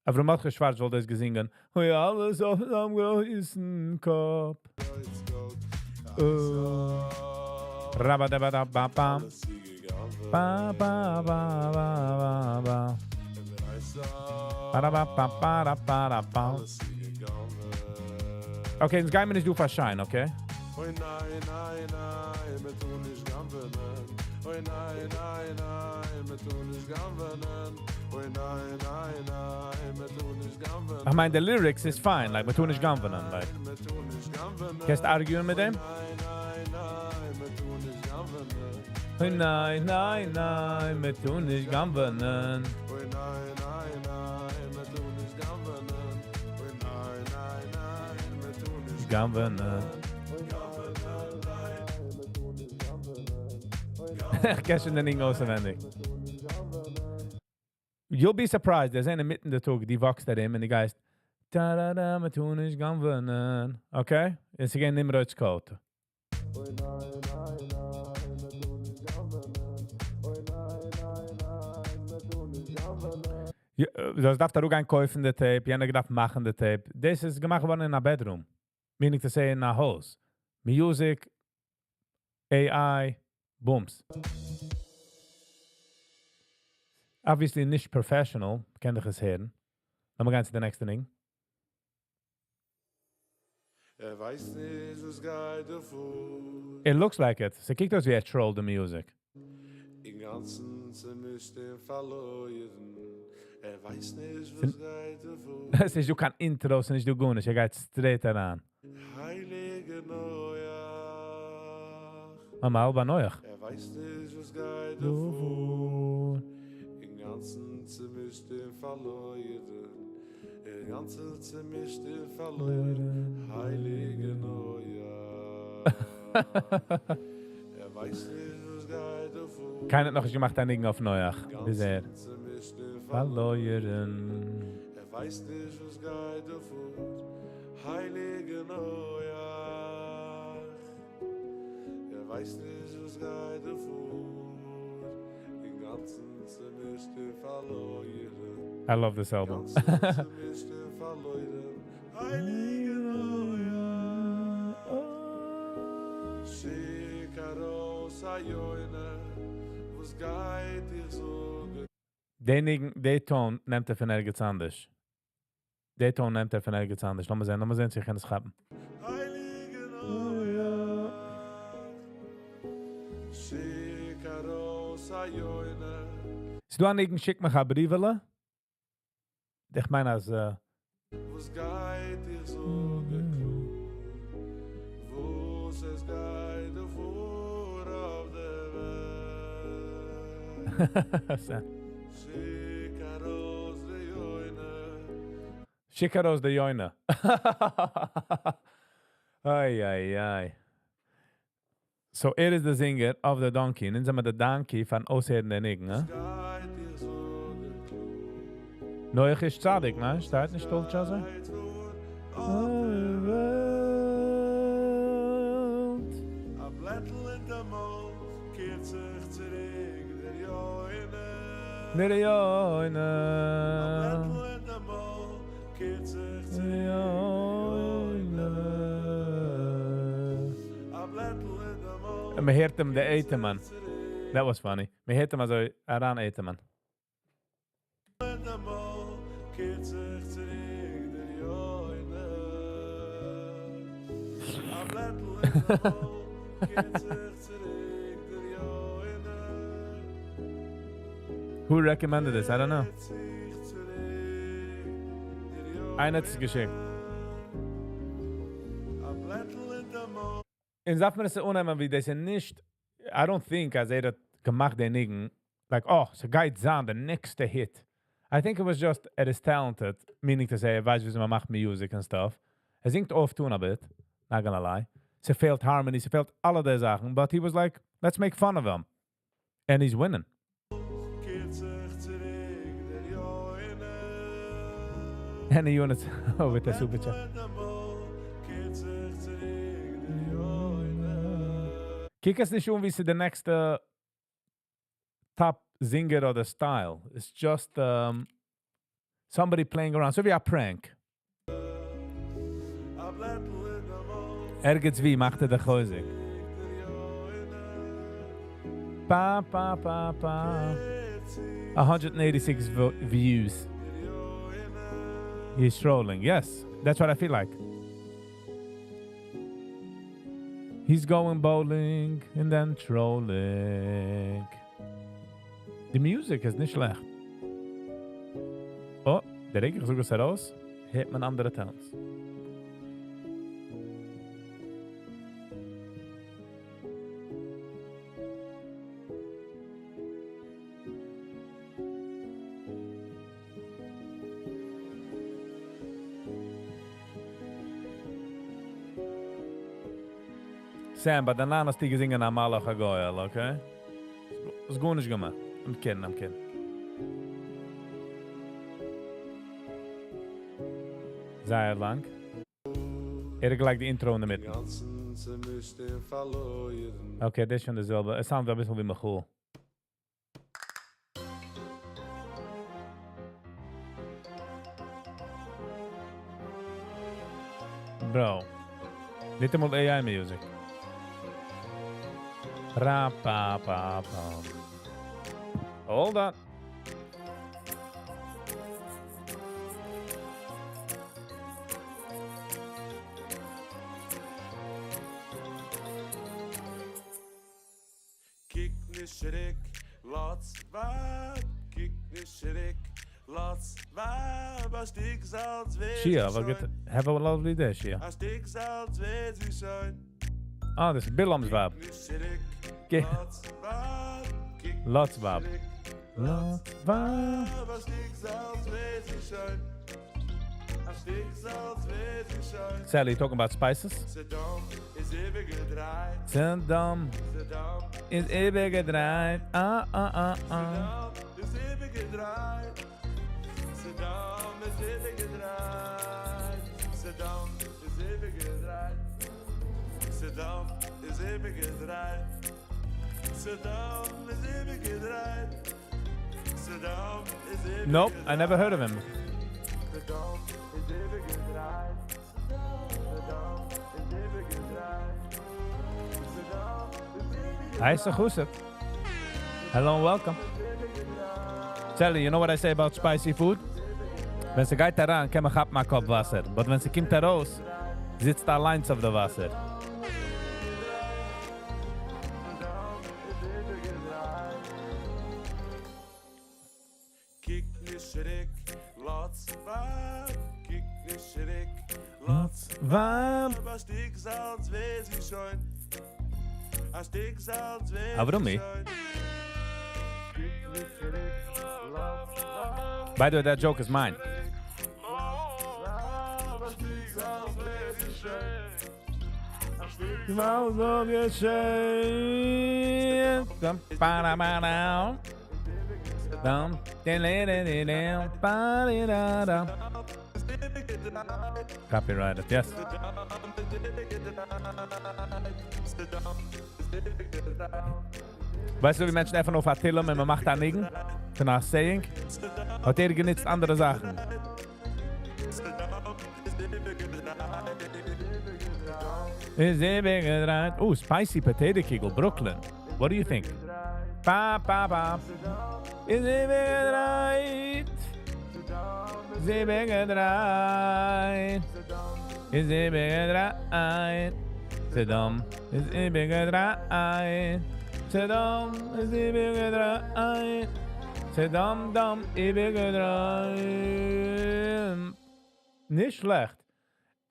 Speaker 1: Aber Matke Schwarz wollte es gesingen. Oh ja, alles auf dem größten Kopf. Rabadabadababam. Ba ba ba ba ba ba. Okay, ins Geimen ist du verschein, okay? I mean, the lyrics is fine, like, metunish gamvanan, like. Kannst du arguen mit dem? Nein, metunish gamvanan. Gamvanan. Catch in the Ningo auswendig. You'll be surprised. There's eine mitten der Tug, die wächst da ihm und die Geist. Da, mit tun ich gammeln. Okay? Jetzt gehen Nimmerdeutsch Code. Das darf da auch ein kaufen, der Tape. Jener darf machen, der Tape. Das ist gemacht worden in a bedroom. Meaning to say in a house. Music, AI, booms. Obviously nicht professional, kann ich es hören. Lass mal ganz zu der nächsten Ding. It looks like it. So kick aus wie troll the music.
Speaker 5: Weiß nicht, was geht vor.
Speaker 1: Es ist du kein Intro, es ist du gut nicht. Geht straight daran.
Speaker 5: Heilige Neujahr.
Speaker 1: Mama, Alba Neujahr.
Speaker 5: Weiß nicht, was geht vor. Im ganzen Zimmisch den verloren. Im ganzen Zimmisch den verloren. Heilige Neujahr. Weiß nicht, was geht vor.
Speaker 1: Keiner hat noch gemacht, einigen auf Neujahr. Bisher. Verloren.
Speaker 5: Weiß nicht, was geht vor. Heilige Neujahr. Weiß nicht, was geht vor. Den ganzen Semester verloren.
Speaker 1: I love this album.
Speaker 5: Semester verloren. Heilige Neujahr. Schickaros a Joine. Was geht dir so?
Speaker 1: Der Ton nimmt von nirgends anders. Der Ton nimmt von nirgends anders. Lass mal sehen, ich kann es schaffen.
Speaker 5: Heilige Neujahr. Schickaros a Joine.
Speaker 1: Ist du einigen schick mich a Briefele? Ich meine, als...
Speaker 5: Was geht dir so geklug? Wo's es geht dir vor auf der Welt? Schickaros de Joine.
Speaker 1: Schickaros de Joine. Ai. So, is the singer of the donkey. Und dann sind wir der Donkey von Ausherden der Nigen, ne?
Speaker 5: Geht dir so geklug?
Speaker 1: Neuech ist Zadig, ne? Steht nicht stolz, also?
Speaker 5: Geht vor auf der Welt. A Blättel in der Mond kehrt sich zurück der Joine.
Speaker 1: Der
Speaker 5: A
Speaker 1: Joine.
Speaker 5: Blättel in der Mond kehrt sich zurück
Speaker 1: Der Joine.
Speaker 5: A Blättel in der Mond.
Speaker 1: Und man hört ihm der Etemann. That was funny. Man hört ihm also Aran Etemann.
Speaker 5: In der Mond kehrt sich zurück der Joine. A Blättel in der Mond kehrt sich zurück der Joine.
Speaker 1: Who recommended this? I don't know.
Speaker 5: Kehrt sich zurück der Joine.
Speaker 1: Einer hat es geschickt.
Speaker 5: A Blättel in der Mond.
Speaker 1: In sagt man es unheimlich, wie das nicht... I don't think, als dat gemacht den Nigen, like, oh, so geht sein, the next hit. I think it was just, is talented, meaning to say, weiß, wie man macht music and stuff. Singt oft tun a bit, not gonna lie. Ze fehlt harmony, ze fehlt alle der Sachen, but he was like, let's make fun of him. And he's winning.
Speaker 5: Kehrt sich zurück der Joine.
Speaker 1: And the units, oh, with the super chat.
Speaker 5: In der Mond kehrt sich zurück der Joine.
Speaker 1: Kijk eens niet wie ze the next top singer or the style. It's just somebody playing around. So wie a prank.
Speaker 5: A Blättel in der Mond
Speaker 1: Ergens wie macht er de Geusig.
Speaker 5: der Joine.
Speaker 1: Pa, pa, pa, pa. 186 views. He's trolling. Yes, that's what I feel like. He's going bowling and then trolling. The music is nicht schlecht. Oh, der Regen sucht es heraus. Hört man andere Tanz. Sam, but danach stiege singen am Malach Agoyal, okay? Das ist gut nicht gemacht. I'm kidding. Sehr lang. Gleich die Intro in der Mitte.
Speaker 5: Ganzen Zimmisch den verloren.
Speaker 1: Okay, das ist schon dasselbe. Es sounds ein bisschen wie Mechul. Bro. Dit is AI music. Ra pa pa pa. Hold on.
Speaker 5: Kijk niet schrik, laat zwaar. Kijk niet schrik,
Speaker 1: Shia, have a lovely day, Shia. Ah, this is Bilam's Wab. Lots Wab. Lots Wab. Sally, talking about spices? Saddam is even gedreid.
Speaker 5: Saddam is even gedreid. Saddam is even gedreid. Saddam is even gedreid. Saddam is even gedreid. Saddam is even gedreid. Saddam is even.
Speaker 1: Nope, I never heard of him.
Speaker 5: Saddam is even gedreid. Saddam is even gedreid. Saddam is even.
Speaker 1: Hij is goed. Hello and welcome. Sally, you know what I say about spicy food? Wenn sie geht daran, kann man abmachen auf Wasser. But wenn sie kommt raus, sitzt allein auf dem Wasser.
Speaker 5: Kijk niet schrik, lots waar. Kijk niet schrik, lots
Speaker 1: Warm.
Speaker 5: Als ik zal wezen zijn. Als ik zal wezen.
Speaker 1: Ah, waarom niet?
Speaker 5: Kijk niet schrik, lots waar.
Speaker 1: By the way, that joke is mine.
Speaker 5: Als ik zal wezen zijn. Als ik
Speaker 1: Mouth of your shame. Copyrighted, yes. Weißt du, wie Menschen einfach nur vertellen, wenn man macht da nicken? Für nach Saying? Hat er genutzt andere Sachen. Is even gedreid. Ooh, spicy potato kegel, Brooklyn. What do you think? Pa, pa, pa. Is even gedreid. Is even gedreid. Is even gedreid. Saddam is even gedreid. Saddam is even gedreid. Saddam, dam, even gedreid. Nicht schlecht.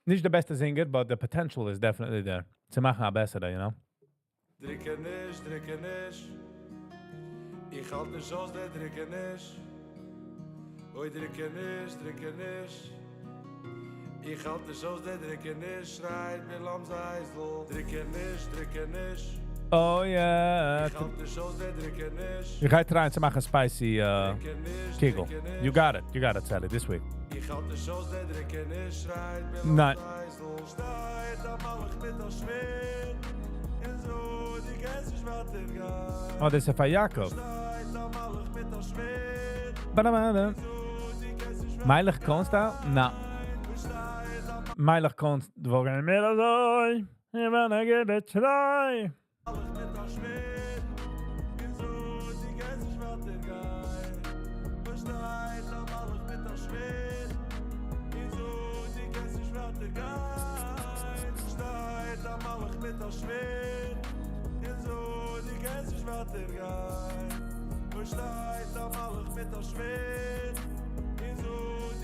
Speaker 1: Nicht der beste Singer, but the potential is definitely there. Sie machen auch besser, you know?
Speaker 5: Dirkenish, Dirkenish. Ich halte zoals de Dirkenish. Oi, Dirkenish, Dirkenish. Ich halte zoals de Dirkenish. Schreit mir Lamseisel. Dirkenish, Dirkenish.
Speaker 1: Oh yeah.
Speaker 5: Ich halte zoals de Dirkenish.
Speaker 1: You guys trying to make a spicy kegel. You got it, Sally, this week.
Speaker 5: Ich halte zoals de Dirkenish. Schreit mir
Speaker 1: Nein.
Speaker 5: Lamseisel. Steigt am Malach mit der Schwert. En zo, die Gänse schwart der Geist.
Speaker 1: Oh, this is for Jakob.
Speaker 5: Steigt am Malach mit der Schwert.
Speaker 1: Badabada. Meilig konst dat? Nou. Meilig konst. We gaan middag zo. Je bent een gebied try.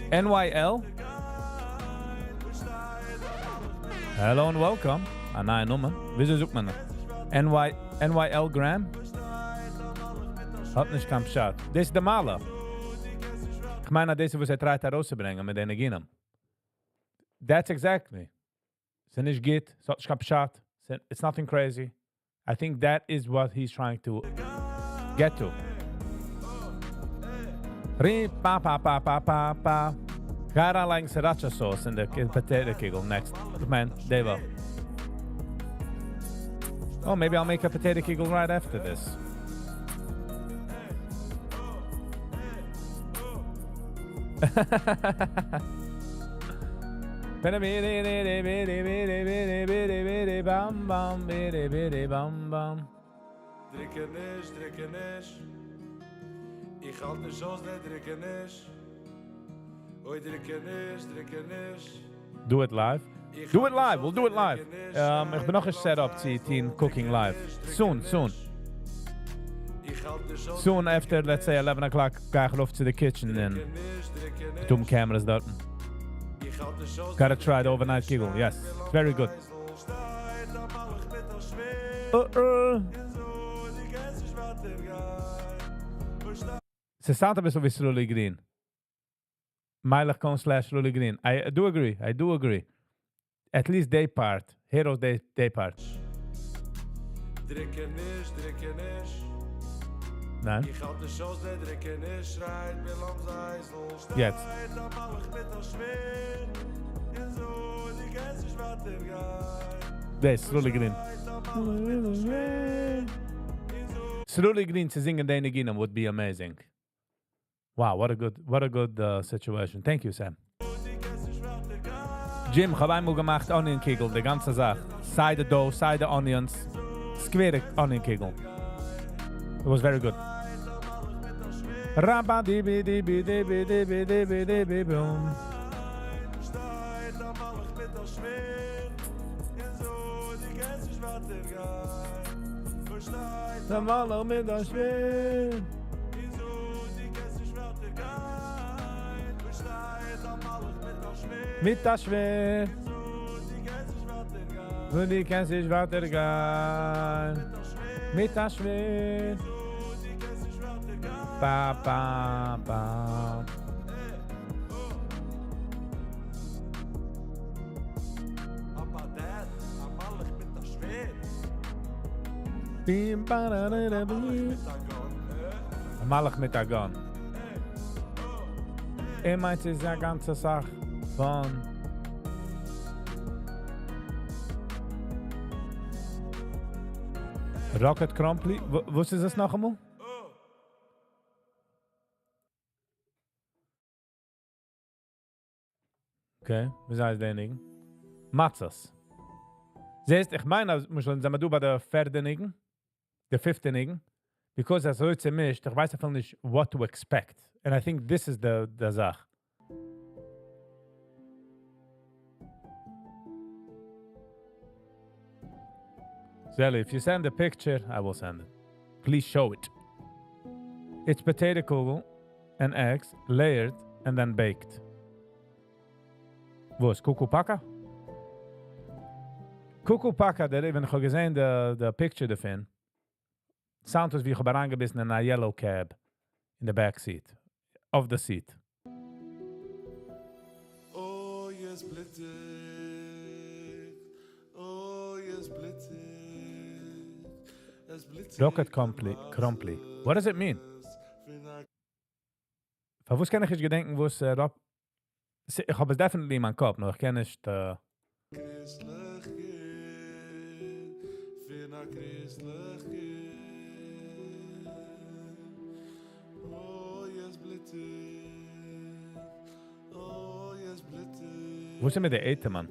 Speaker 1: NYL. Hello and welcome. Nein, Nummer. Wieso sucht man das? NYL Graham? Hat nicht kein Bescheid. Das ist der Maler. Ich meine, das ist, was treibt herauszubringen mit den Energien. That's exactly. Es nicht geht, es hat nicht kein Bescheid. It's nothing crazy. I think that is what he's trying to get to. Pa pa pa pa pa pa. Ga dan like sriracha sauce in the potato kegel next. Man, they will. Oh, maybe I'll make a potato kegel right after this.
Speaker 5: Dirkenish, Dirkenish. Ich halte zoals de Dirkenish. Oi, Dirkenish, Dirkenish.
Speaker 1: Do it live. Do it live. We'll do it live. Ich bin noch set up to Teen Cooking live. Soon.
Speaker 5: Ich halte
Speaker 1: Soon after, let's say 11 o'clock, ga ik off to the kitchen and doom cameras dort. Gotta try the overnight giggle. Yes, it's very good. Se staat een beetje wie Slowly Green. Meilig kon / Slowly Green. I do agree. At least they part. Heroes they part.
Speaker 5: Dirkenish.
Speaker 1: Nein?
Speaker 5: Ich halt de Shows, der Dirkenish schreit, will am Seisel steigt.
Speaker 1: Jetzt.
Speaker 5: Am Malach mit der Schwer. In so, die Gäste schwatter geht.
Speaker 1: This, Slowly Green. Slowly Green to sing den again would be amazing. Wow, what a good situation. Thank you, Sam. Jim, hab einmal gemacht Onion Kegel, die ganze Sache. Side dough, side onions. Square onion Kegel. It was very good. Rabba dibi dibi dibi dibi dibi dibi boom. The Malach mit der Schwer. Mit der Schwer. Und die kann sich weitergehen. Mit der Schwer. Ba, ba, ba. Bim, ba, da, da, da, bim. Malach mit der Gun. Meint, es ist eine ganze Sache von Rocket Crumply. Was ist das noch einmal? Okay, wie heißt der Nigen? Matzas. Siehst, ich meine, wenn du bei der vierten Nigen, der fiften Nigen, because as heute mischt, ich weiß einfach nicht, what to expect. And I think this is the Sach. Sally, if you send a picture, I will send it. Please show it. It's potato kugel and eggs, layered and then baked. Wo ist Kukupaka? Kukupaka, der even noch gesehen, the picture davon. Sound was wie ich angebissen in a yellow cab in the back seat of the seat.
Speaker 5: Oh, yes, blittig. Oh, yes, blittig. Es blittig.
Speaker 1: Rocket Crumply. What does it mean? Von was kann ich jetzt gedenken, was ich habe es definitely in meinem Kopf, noch ich kenne nicht Wo sind wir der Ete, Mann?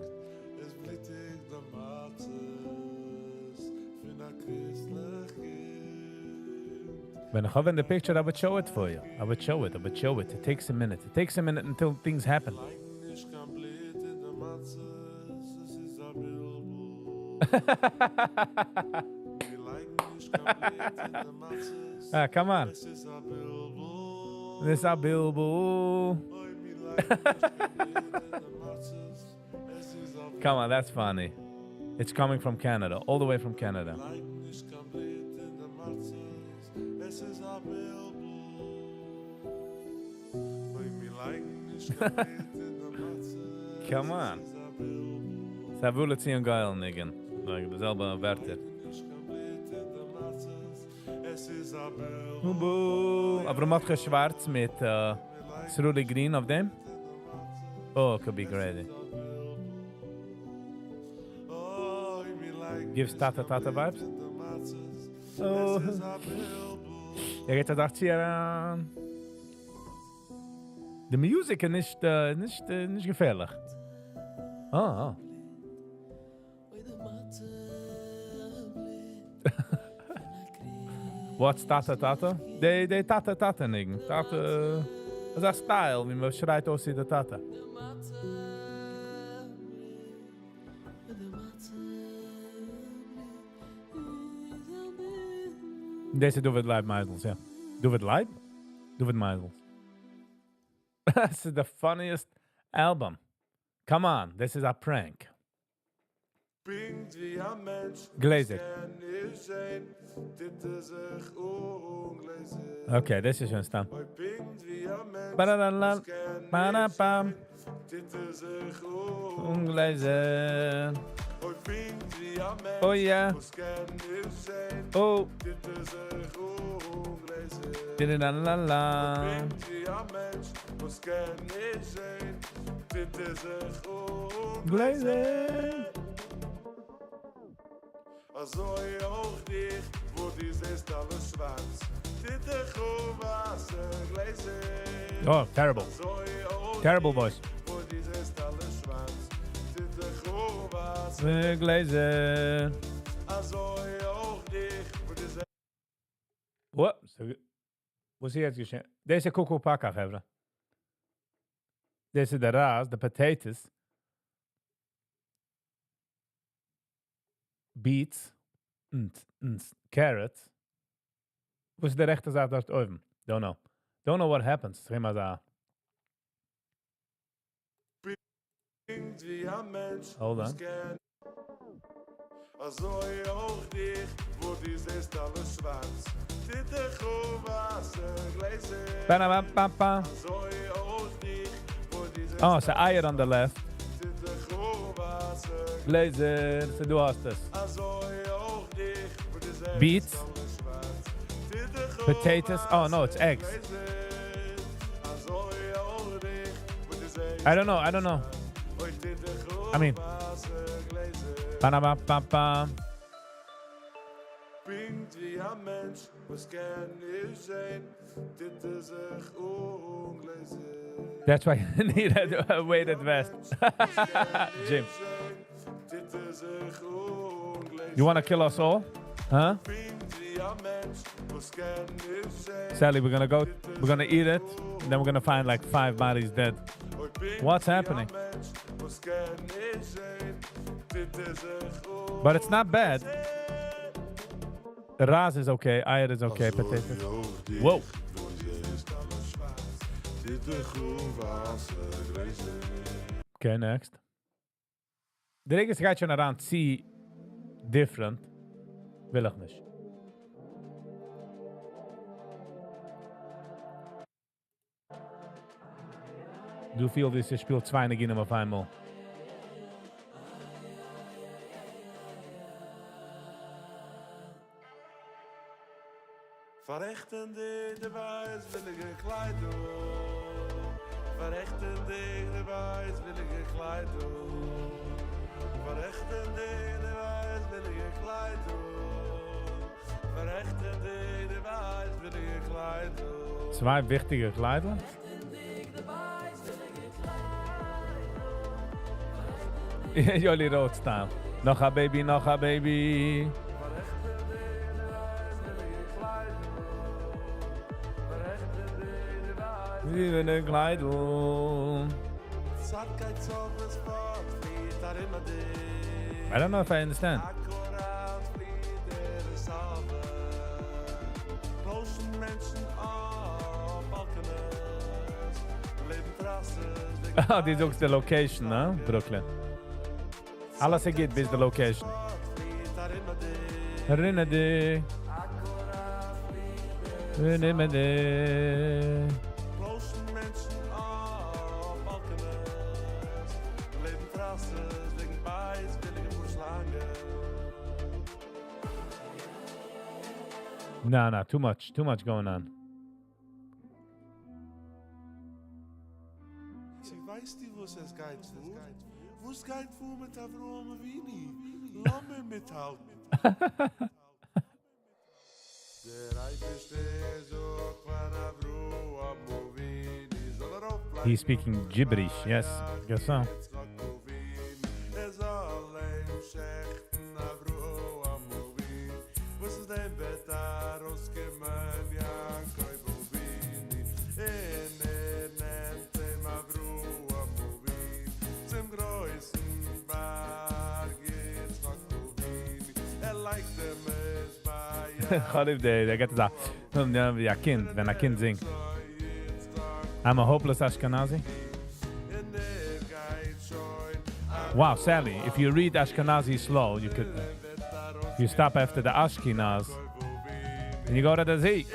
Speaker 1: When I have in the picture, I would show it for you. I would show it. It takes a minute. It takes a minute until things happen. Come on. This is a Bilbo. Come on, that's funny. It's coming from Canada, all the way from Canada. Come on. Savule ziehen geil, Nigen. Like, dezelfde Werte. Aber macht er schwarz mit Slowly Green auf dem? Oh, could be great. Gives Tata vibes? Oh. Geht das auch hier The music is nicht gefährlich. Oh. What's Tata? They Tata nigen. Tata, is a style, wie man schreit aus der Tata. Deze doen we het live meisels, ja. Doen we het live? Doen we het meisels. This is the funniest album. Come on, this is a prank. Glazer. Okay, this is een staan. Ba-da-da-la, Glazer. Oh ja. Oh. Di-da-da-la-la. Glazer.
Speaker 5: Azoi auch dich, wo dies ist alles schwarz. Titte Wasser Glazer.
Speaker 1: Oh, terrible. Terrible voice.
Speaker 5: Wo dies ist alles schwarz. Titte Wasser
Speaker 1: Glazer.
Speaker 5: Azoi auch dich, wo dies
Speaker 1: What? Hoe zie je het geschehen? Deze koekoe pakken, hebben. Deze de raas, de potatoes. Beets. Carrots. Hoe is de rechterzijde daar oven? Don't know. Don't know what happens. Zeg maar zo.
Speaker 5: bringt wie ein Mensch.
Speaker 1: Hold on.
Speaker 5: Azoi auch dich, wo dies ist alles schwarz. Titte Wasser Glazer.
Speaker 1: Ba-da-ba-ba-ba.
Speaker 5: Azoi auch dich, wo dies ist
Speaker 1: Oh, it's an iron on the left.
Speaker 5: Titte Wasser
Speaker 1: Glazer. So du hast es.
Speaker 5: Azoi auch dich, wo dies ist
Speaker 1: Beets.
Speaker 5: alles schwarz. Titte
Speaker 1: Potatoes. Oh, no, it's eggs.
Speaker 5: Azoi auch dich, wo dies ist
Speaker 1: I don't know. I mean. Ba-da-ba-ba-ba.
Speaker 5: Bringt wie ein Mensch, was kann ich sehen, Titte sich ungleise.
Speaker 1: That's why you need a weighted vest. Jim.
Speaker 5: Titte sich ungleise.
Speaker 1: You want to kill us all? Huh?
Speaker 5: Bringt wie ein Mensch, was kann ich sehen.
Speaker 1: Sadly, we're gonna eat it, and then we're gonna find like 5 bodies dead. What's happening? But it's not bad. The ras is okay, eier is okay, potatoes. Whoa. Okay, next. De regels gaat je around see different. Will ich nicht. Du viel dieses Spiel 2 Neginen auf einmal.
Speaker 5: Verrechten dich de weißwillige Kleidung. Verrechten dich de weißwillige Kleidung. Verrechten dich de weißwillige Kleidung. Verrechten dich de weißwillige Kleidung.
Speaker 1: 2 wichtige Kleider. Jullie rood staan. Nog een baby, nog een baby. Wie wil een Kleidung? I don't know if I understand. Oh, dit is ook de location, hè? Brooklyn. Alles geht bis de location. Herinner dich. Herinner dich. No, too much going on.
Speaker 5: Weißt du, was es geht vor? Was geht vor mit Avrom Vini? Lass mich mithalten. Der Eibischte so kvar Avrom Vini soll aufbleiben.
Speaker 1: He's speaking gibberish, yes, guess so.
Speaker 5: Es allein schächten Avrom Vini. Was ist denn Wetter ausgemein, ja, Käubo Vini. Nennt dem Avrom Vini. Zum größten Berg ist Rakowini. Liked them as by
Speaker 1: Chalif, der geht da. Ja, Kind, wenn ein Kind singt. I'm a hopeless Ashkenazi. Wow, Sally, if you read Ashkenazi slow, you could... you stop after the Ashkenaz, and you go to the Z.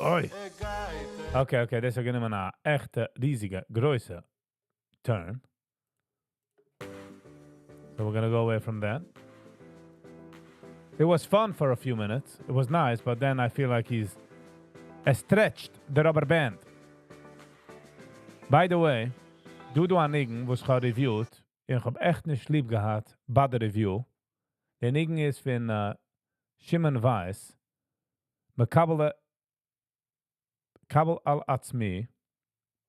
Speaker 1: Oi. Okay, this is gonna be a echte, riesige, große turn. So we're gonna go away from that. It was fun for a few minutes. It was nice, but then I feel like he's stretched the rubber band. By the way, du anigen, was ich reviewed, ich hab echt nicht lieb gehad bei der Review. Der Nigen ist von Shimon Weiss. Kabel al-Atzmi.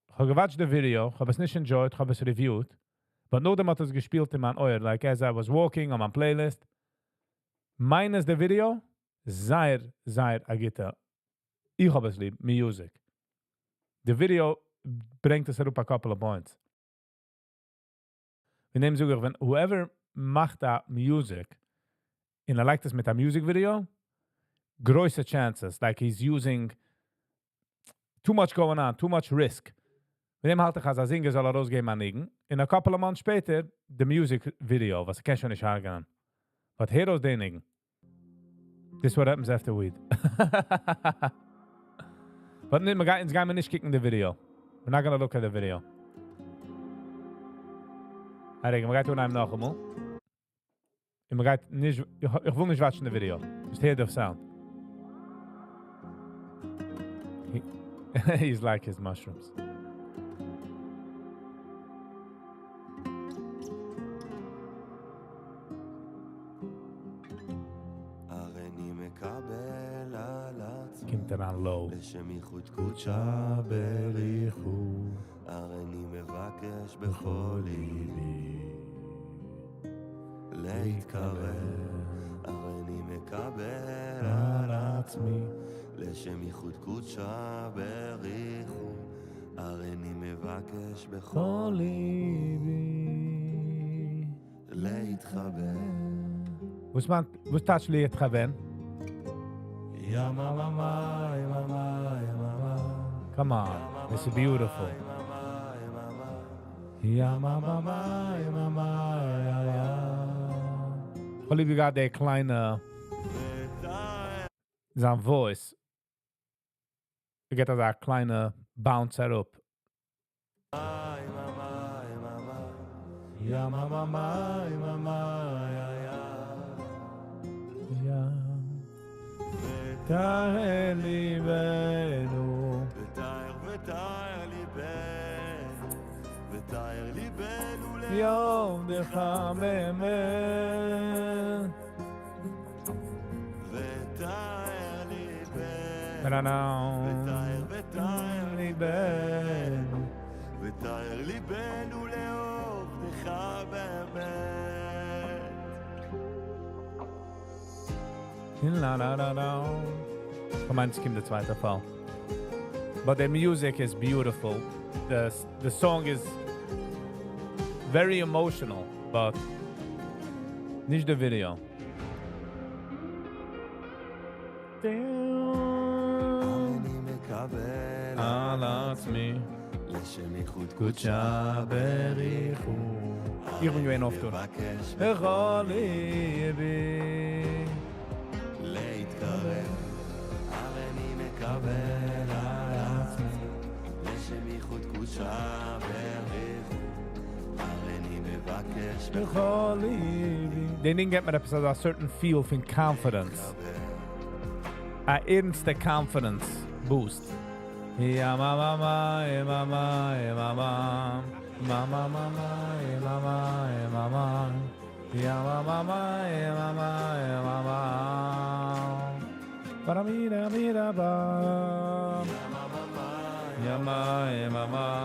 Speaker 1: Ich hab gewatcht the video, ich hab es nicht enjoyed, ich hab es reviewed. But no dem hat es gespielt in mein Ohr, like as I was walking on my playlist. Minus the video, sehr agita. Ich hab es lieb, music. The video bringt es up a couple of points. Wir nehmen sogar, wenn whoever macht da music, and I like this mit a music video, größere chances, like he's using too much going on, too much risk. Wir nehmen halt, als singer soll rausgehen an Nigen. In a couple of months später, the music video, was ich schon nicht hergehen. But here aus den Nigen. This is what happens after weed. But wir gehen nicht kicken the video. We're not gonna look at the video. I think we gaan doen hem nog eenmaal. En we gaan niet... Ik wil niet watchen the video. Just hear the sound. He's like his mushrooms. Kimt eraan low.
Speaker 6: הריני מבקש בכל ליבי להתקרב, הריני מקבל על עצמי לשם ייחוד קודשה בריחום, הריני מבקש בכל ליבי להתחבר.
Speaker 1: Was touch לי להתכוון?
Speaker 6: יממה, יממה, יממה.
Speaker 1: Come on, this is beautiful. Ja, mama, ja, ja. Only we got that kleine... Zijn voice. We get that kleine bounce erop. Ja, mama, ja, ja. Ja. Daar libeno.
Speaker 6: ותאר ליבנו, ותאר ליבנו
Speaker 1: יום דך באמת.
Speaker 6: ותאר ליבנו, ותאר ליבנו, ותאר ליבנו לעובדך באמת.
Speaker 1: Come on, skim the zweite Fall. But the music is beautiful. The song is very emotional, but nicht the video. me. Hier moet je een hoofd doen. They didn't get me a certain feel of confidence. A instant confidence boost. Yeah, mama, mama, mama, mama, mama, mama, mama, mama, yeah, mama, mama, mama. Para mira, mira, ba. Yeah, mama, mama,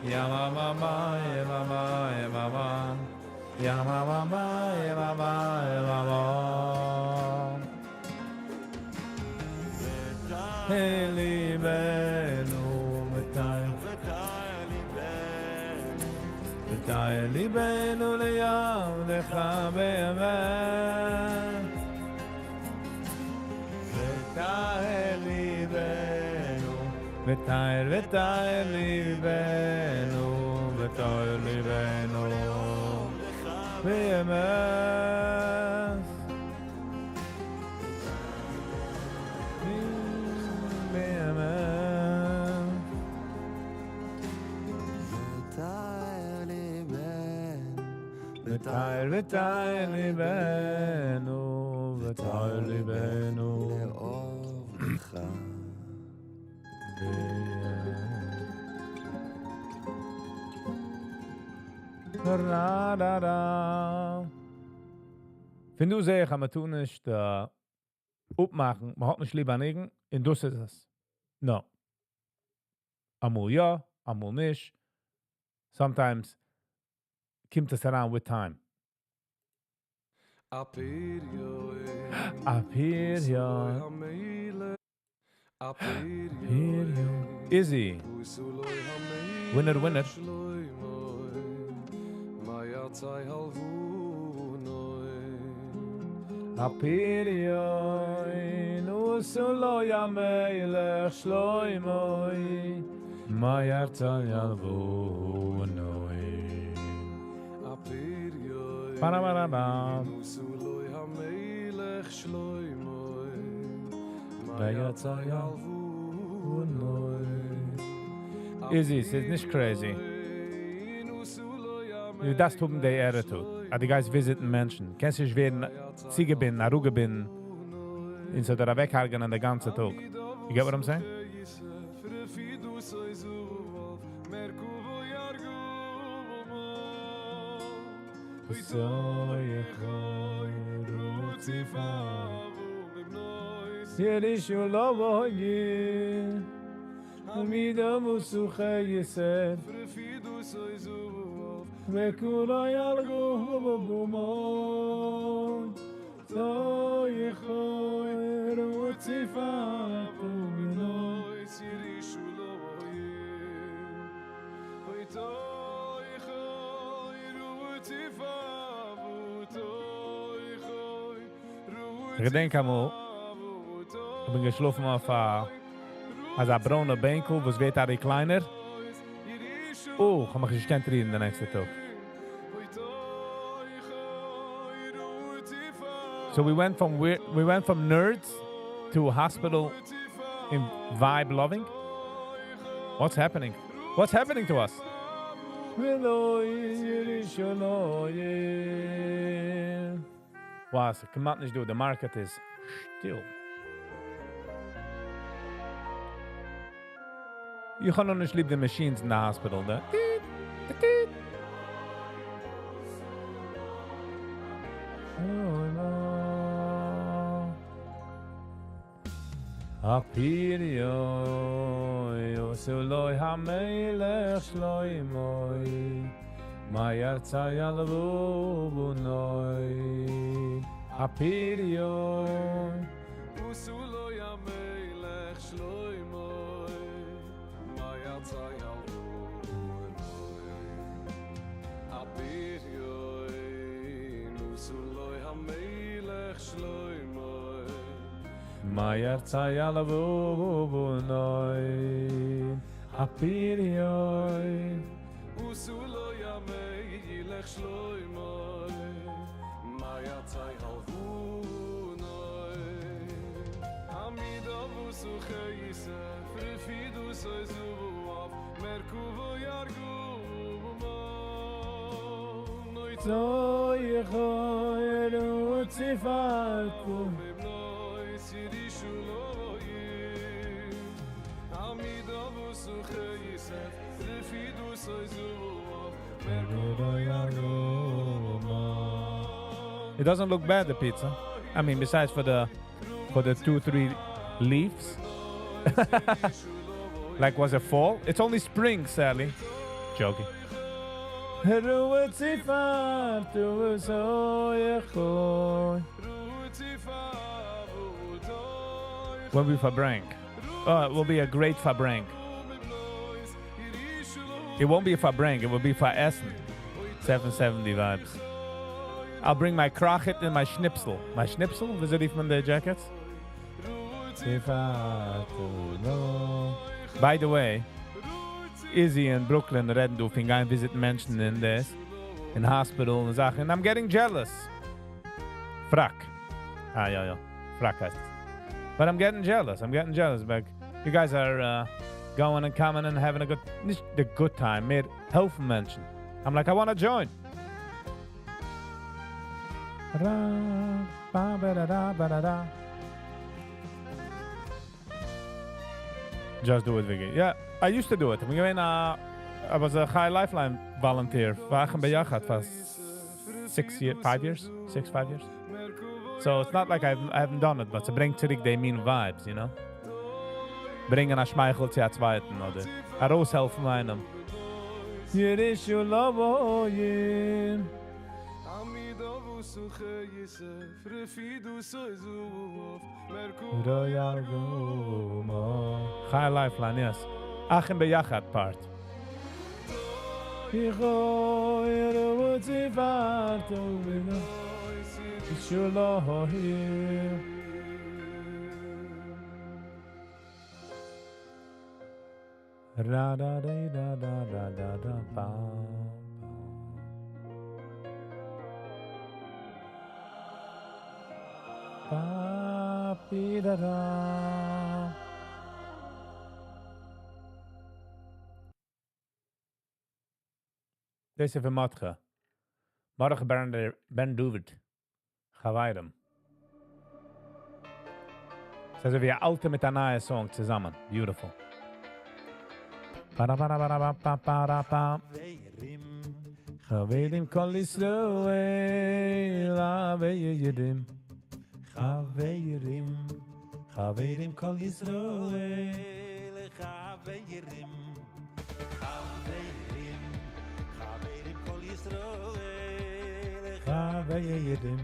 Speaker 1: yeah, mama, mama, mama. Ya mama, mama, mama. Eli benu, ותאר ליבנו ליעבדך באמת. ותאר ליבנו, ותאר ליבנו, ותאר ליבנו באמת. ותאר ליבנו, ותאר ליבנו
Speaker 6: לאהובך.
Speaker 1: Wenn du sehr am tun ist, opmachen, man hat nicht lieber nigen, in dus ist es. No. Amol ja, amol nicht. Sometimes kommt es around with time. Up here, yo. Izzy. Winner, winner. Apirioy, nu sulo ya melech shloimoy, ma yarta yalvu noi. Apirioy, nu sulo ya melech shloimoy, ma yarta yalvu noi. Izzy, it's nicht crazy. Das tun die Ehre tut. Die guys visiten Menschen. Kennst du, ich werden Ziege bin, Aruge bin, in so der weghagen an der ganze Tag. You get what I'm saying? Yiddish you love you. Amida musuche yisef. וכולה ילגו בבומות, זו יכויר וציפה פוגנות, סירישו לא יהיה, ואיתו יכויר וציפה פוגנות, Ich denke einmal, ich bin geschlafen auf ein brauner Bänkel, was wird auch kleiner. Oh, ich mache nicht reden den nächsten Tag. So we went from nerds to a hospital in vibe loving. What's happening? What's happening to us? Was? Kann man nicht do. The market is still. You can only sleep the machines in the hospital, ne? Apirioy, Osuloi HaMelech Shloimoi, Ma Yarza Yalvu Bunoi. Apirioy, Osuloi HaMelech Shloimoi, Ma Yarza Yalvu Bunoi. Apirioy, Osuloi HaMelech Shloimoi, Ma Yarza Yalvu Bunoi. Apirioy, Usuloi HaMelech Shloimoi, Ma Yarza Yalvu Bunoi. Amidov Usuche Yisef, Refidus Oizuv, Merkuvo Yargu Bunoi. Zo Yechoyeru Tzifatu Sirishu lo yim Amidov usuche yisef Refidus oizuv Merkuvo yargoma. It doesn't look bad, the pizza. I mean, besides for the 2-3 leaves. Like was it fall? It's only spring, Sally. Joking. When we verbrank. Oh, it will be a great verbrank. It won't be a verbrank, it will be for Essen. 770 vibes. I'll bring my krachit and my schnipsel. My schnipsel? Wie rief man the jackets? By the way, Izzy in Brooklyn redden du fing ein visit Menschen in hospital and Sachen. And I'm getting jealous. Frak. Ja. Frak heißt es. But I'm getting jealous. But you guys are going and coming and having a good time. Mehr helfen Menschen. I'm like, I want to join. Just do it, Viggy. Yeah, I used to do it. I was a High Lifeline volunteer. Wagen bij Jachat for 5 years. So it's not like I haven't done it, but to bring zurück die mean vibes, you know? Bringen a Schmeichel zu zweiten, oder a raushelfen einem. Yiddish you love High Lifeline, yes. Achim beyachad part. It's your love here. Ra da da da da da da ba. Ba pi da da. Deze van Matge. Morgen Ben David. Chavairem. Das ist wie ein alter mit einer neuen Song zusammen. Beautiful. Chaveirim kol Yisroel Chaveirim Chaveirim kol Yisroel Chaveirim kol Yisroel Chaveirim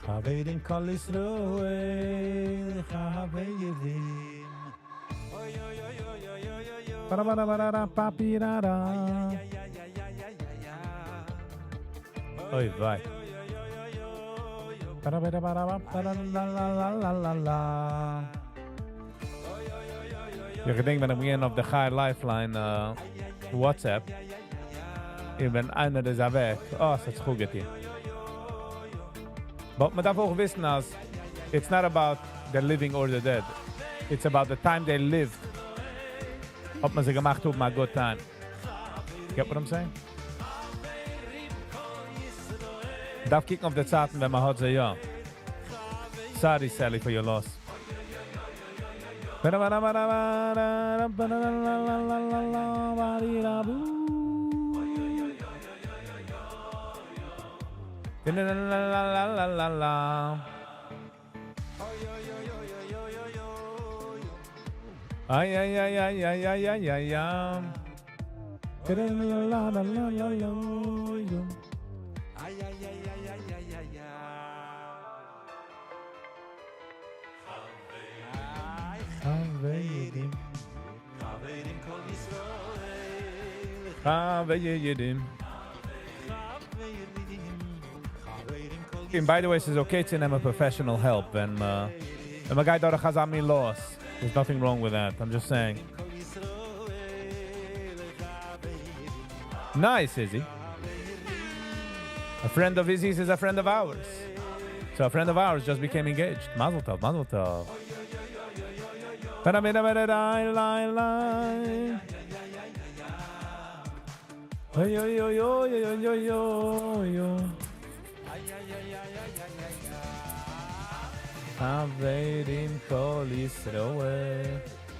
Speaker 1: Chaveirim kol Yisroel Chaveirim Oi, vai. Ich denke, wenn ich mir auf der High Lifeline WhatsApp, ich bin einer der ist weg. Oh, es ist gut hier. But man darf auch wissen, dass it's not about the living or the dead. It's about the time they lived. Ob man sie gemacht hat, a good time. Get what I'm saying? Darf kicken auf die Zeiten, wenn man hat sie, ja. Sorry, Sally, for your loss. Ay. And by the way, it's okay to name a professional help when a guy that has me loss. There's nothing wrong with that. I'm just saying. Nice, Izzy. A friend of Izzy's is a friend of ours. So a friend of ours just became engaged. Mazel tov, mazel tov. Chaveirim kol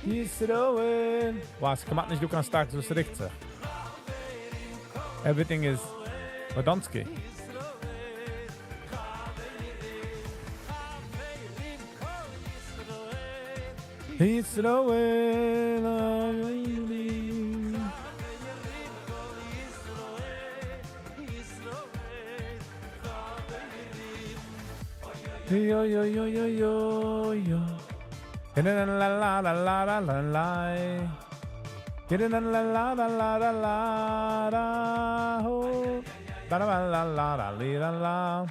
Speaker 1: Yisroel. Wow, es kommt nicht, du kannst stark so strikt sein. Everything is Wadonsky. Yisroel Yo. La la la la la la la ho. La la la la la la la.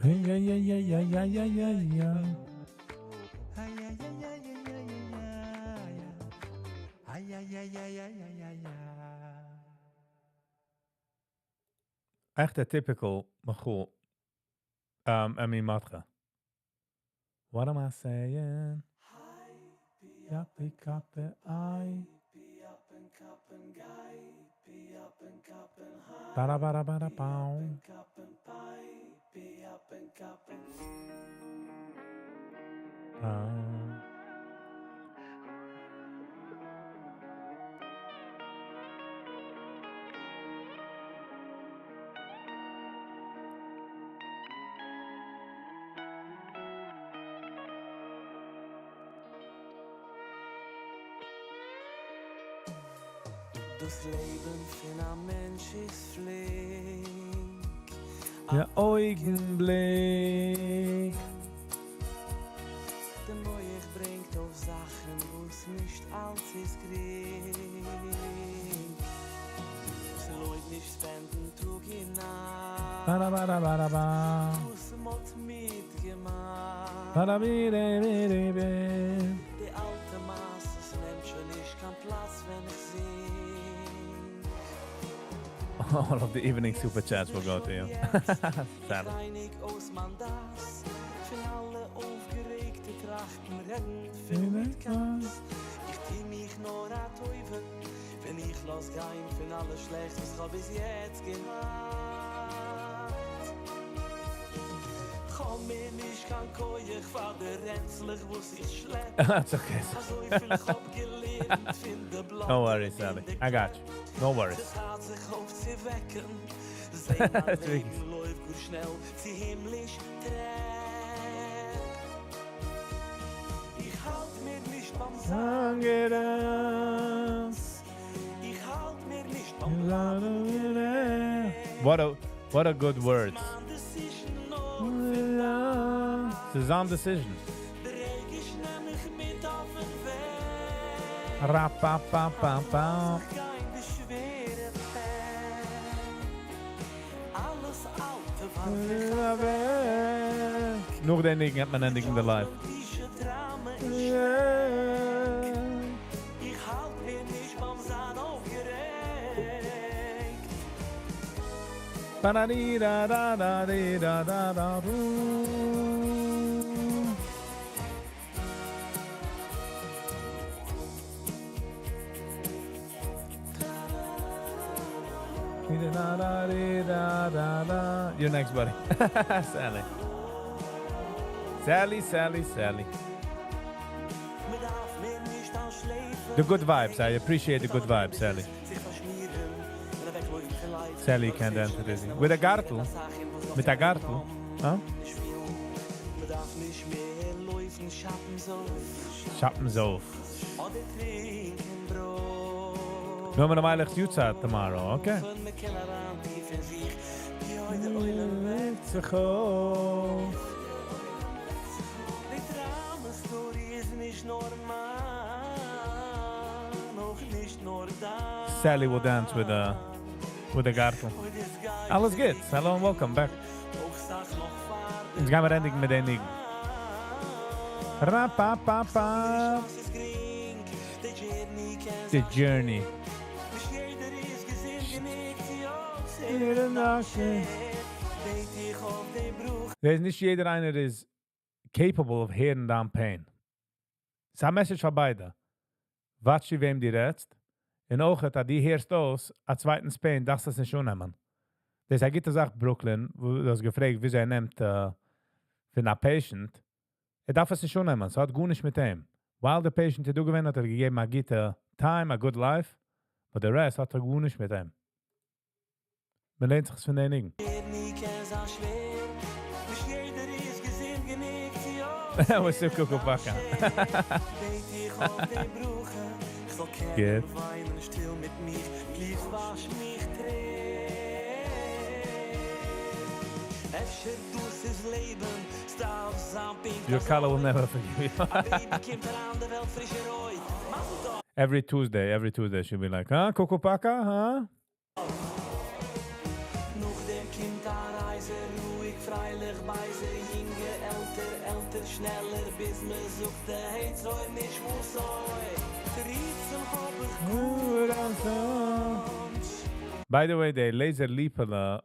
Speaker 1: Hey yeah yeah yeah yeah yeah yeah yeah yeah. Echt a typical Machul. I mean Matra. What am I saying? Yappy kappe I. Bada bada bada bow.
Speaker 6: Das Leben von einem Mensch ist flink.
Speaker 1: Ja, Augenblick.
Speaker 6: Der Moje bringt auf Sachen, wo's nicht alles ist krieg. Sie leut nicht spenden, trug hinein.
Speaker 1: Bada bada bada ba.
Speaker 6: Wo's mot mitgemacht.
Speaker 1: Bada bide bide bide.
Speaker 6: Die alte Maß, es nimmt schon nicht kein Platz, wenn ich sing.
Speaker 1: All of the evening super chats will go to you. Sad.
Speaker 6: Reinig aus Mandas, für alle aufgeregte Trachten retten, für Katz. Ich zieh mich nur an Teufel, wenn ich losgehe, für alles Schlechtes, was hab bis jetzt gemacht. Komm mir nicht kann Koje, ich fahr der Renzlich, wo sich schleppt.
Speaker 1: That's okay.
Speaker 6: So viel ich hab gelernt, finde Blau.
Speaker 1: No worries, Sally. I got you. No worries.
Speaker 6: Das hat sich auf sie wecken. Sein Leben läuft gut schnell, sie himmlisch trägt. Ich halt mir nicht beim Sagen. Ich halt mir nicht beim Laden.
Speaker 1: What a good word. Suzanne Decision.
Speaker 6: Dreh ich nämlich mit auf den Weg.
Speaker 1: Ra-pa-pa-pa-pa.
Speaker 6: Kein beschwere Pech. Alles Alte war weg.
Speaker 1: Nog de ending hat man ending in the life.
Speaker 6: Diese Drama ist ich halt mir nicht beim Sein aufgeregt.
Speaker 1: Ba-da-dee-da-da-da-dee-da-da-da-doo. Da-da-dee-da-da-da. You're next, buddy. Sally. Sally. The good vibes. I appreciate the good vibes, Sally. Sally can't enter this. With a gartel? Mit a gartel? Huh? Schappensof. No, maar normaal ligt Jutsa tomorrow, okay? Sally will dance with a gartel. Alles good. Hello and welcome back. Jetzt gaan we ending met één ding. Ra-pa-pa-pa. The journey. There's nicht jeder einer is capable of hearing down pain. Es ist ein Message von beiden. Was du wem die rätst, in Ogen, dass die heerst aus, a zweitens Pain, das ist nicht unnehmen. Das ist eine gute Sache, Brooklyn, wo du hast gefragt, wie sie nimmt für einen Patient. Darf es nicht unnehmen, so hat gut nicht mit ihm. While the patient du gewinnt, hat gegeben eine gute time, a good life, but the rest hat gut nicht mit ihm. Man lehnt sich von den Dingen. Was ist Kuckuck wacker? Geht. Your color will never forgive you. Every Tuesday she'll be like, huh, Kokopaka, huh?
Speaker 6: Nog dem Kind da Reise, ruhig, freilich, weise, jinge, älter, schneller, bis me sucht der Heizroi, nicht muss oi. Triezen hab ich gut
Speaker 1: By the way, der Laser Liepele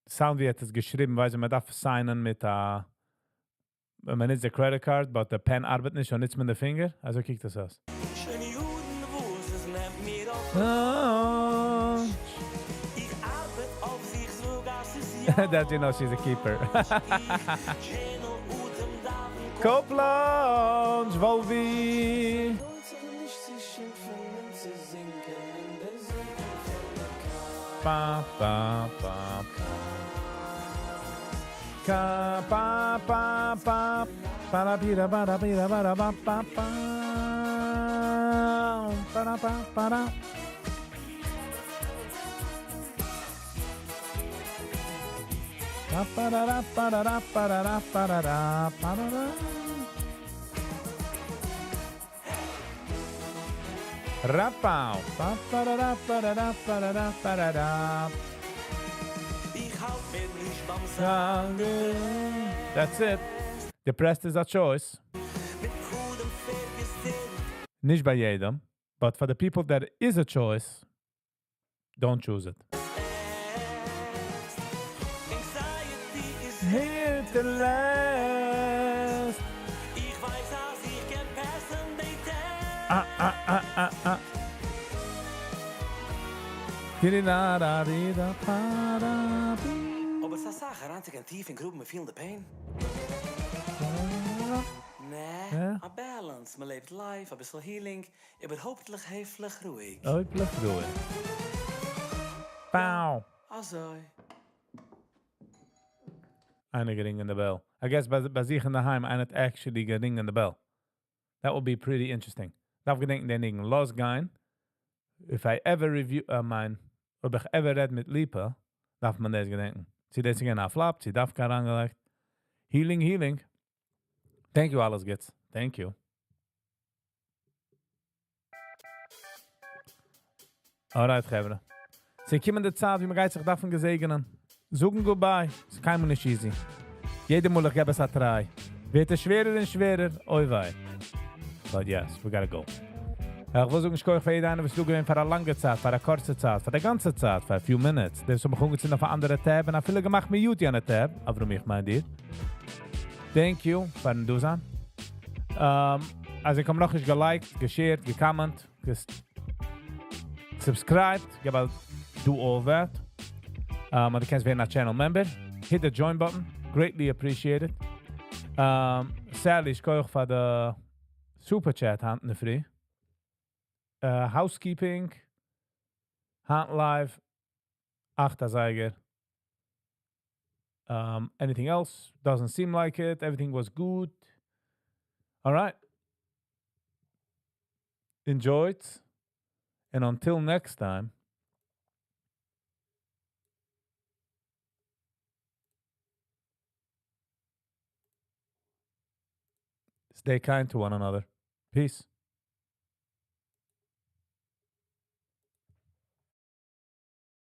Speaker 1: Sound wie hat es geschrieben, weil man darf signen mit man ist der Credit Card, but the pen arbeitet nicht und nichts mit dem Finger. Also kiek das aus.
Speaker 6: schöne Juden, wo es nimmt mir auf. Ich arbeit auf sich sogar, es ist ja.
Speaker 1: That you know she's a keeper.
Speaker 6: Channel Udem Daven,
Speaker 1: Koplunch, Volvi.
Speaker 6: nicht sich schimpfen, zu sinken in der Sinken von der
Speaker 1: Pa, pa, pa, pa. Ka, pa, pa, pa. Para, pira, para, pira, para, pa, pa, pa. Para, pa, para. Pa, para, para, para, para, para. Rapau. Pa, para, para, para, para.
Speaker 6: Ich halt mir nicht beim Sagen.
Speaker 1: That's it. Depressed is a choice.
Speaker 6: Mit gutem Vergesinn.
Speaker 1: Nicht bei jedem. But for the people that is a choice, don't choose it.
Speaker 6: Anxiety is
Speaker 1: Here to last.
Speaker 6: ich weiß, dass ich can passen die Tag.
Speaker 1: Ah. Tirirararira, para,
Speaker 6: Aber es ist Sache, ranzig und tief in Gruppen, wir fühlen die Pain. Nee,
Speaker 1: Ja.
Speaker 6: a balance. Man lebt life, a bisschen healing. Ich bin hoffentlich heftig ruhig.
Speaker 1: Oh, ich bleib ruhig. Pow.
Speaker 6: Also,
Speaker 1: Eine ring in the bell. I guess bei sich in daheim einer actually ring in the bell. That would be pretty interesting. Darf gedenken den Dingen losgehen. If I ever review ob ich ever red mit Lipa, darf man das gedenken. Sie das again auf Flap, sie darf gar angelegt. Healing. Thank you, alles geht's. Thank you. Alright, Gebra. Sie kommen der Zeit, wie man geht sich davon gesegnen. Suchen goodbye. Es ist kein Mal nicht easy. Jede Mal gebe es a try. Wird es schwerer und schwerer, oi wei. But yes, we gotta go. Ich will sagen, ich kann für jeden einen, was du gewinnt für eine lange Zeit, für eine kurze Zeit, für eine ganze Zeit, für a few minutes. Das ist umgegangen sind auf eine andere Tab und viele gemacht mit YouTube an der Tab, aber für mich mein dir. Thank you für den Dusan. Also ich habe noch nicht geliked, geshared, gecomment, subscribed, ich habe do all that. Und du kannst werden ein Channel Member. Hit the join button, greatly appreciated. Sally, ich kann auch für den Super Chat handen free. Housekeeping, hand live, Achterzeiger. Anything else? Doesn't seem like it. Everything was good. All right. Enjoyed. And until next time. Stay kind to one another. Peace.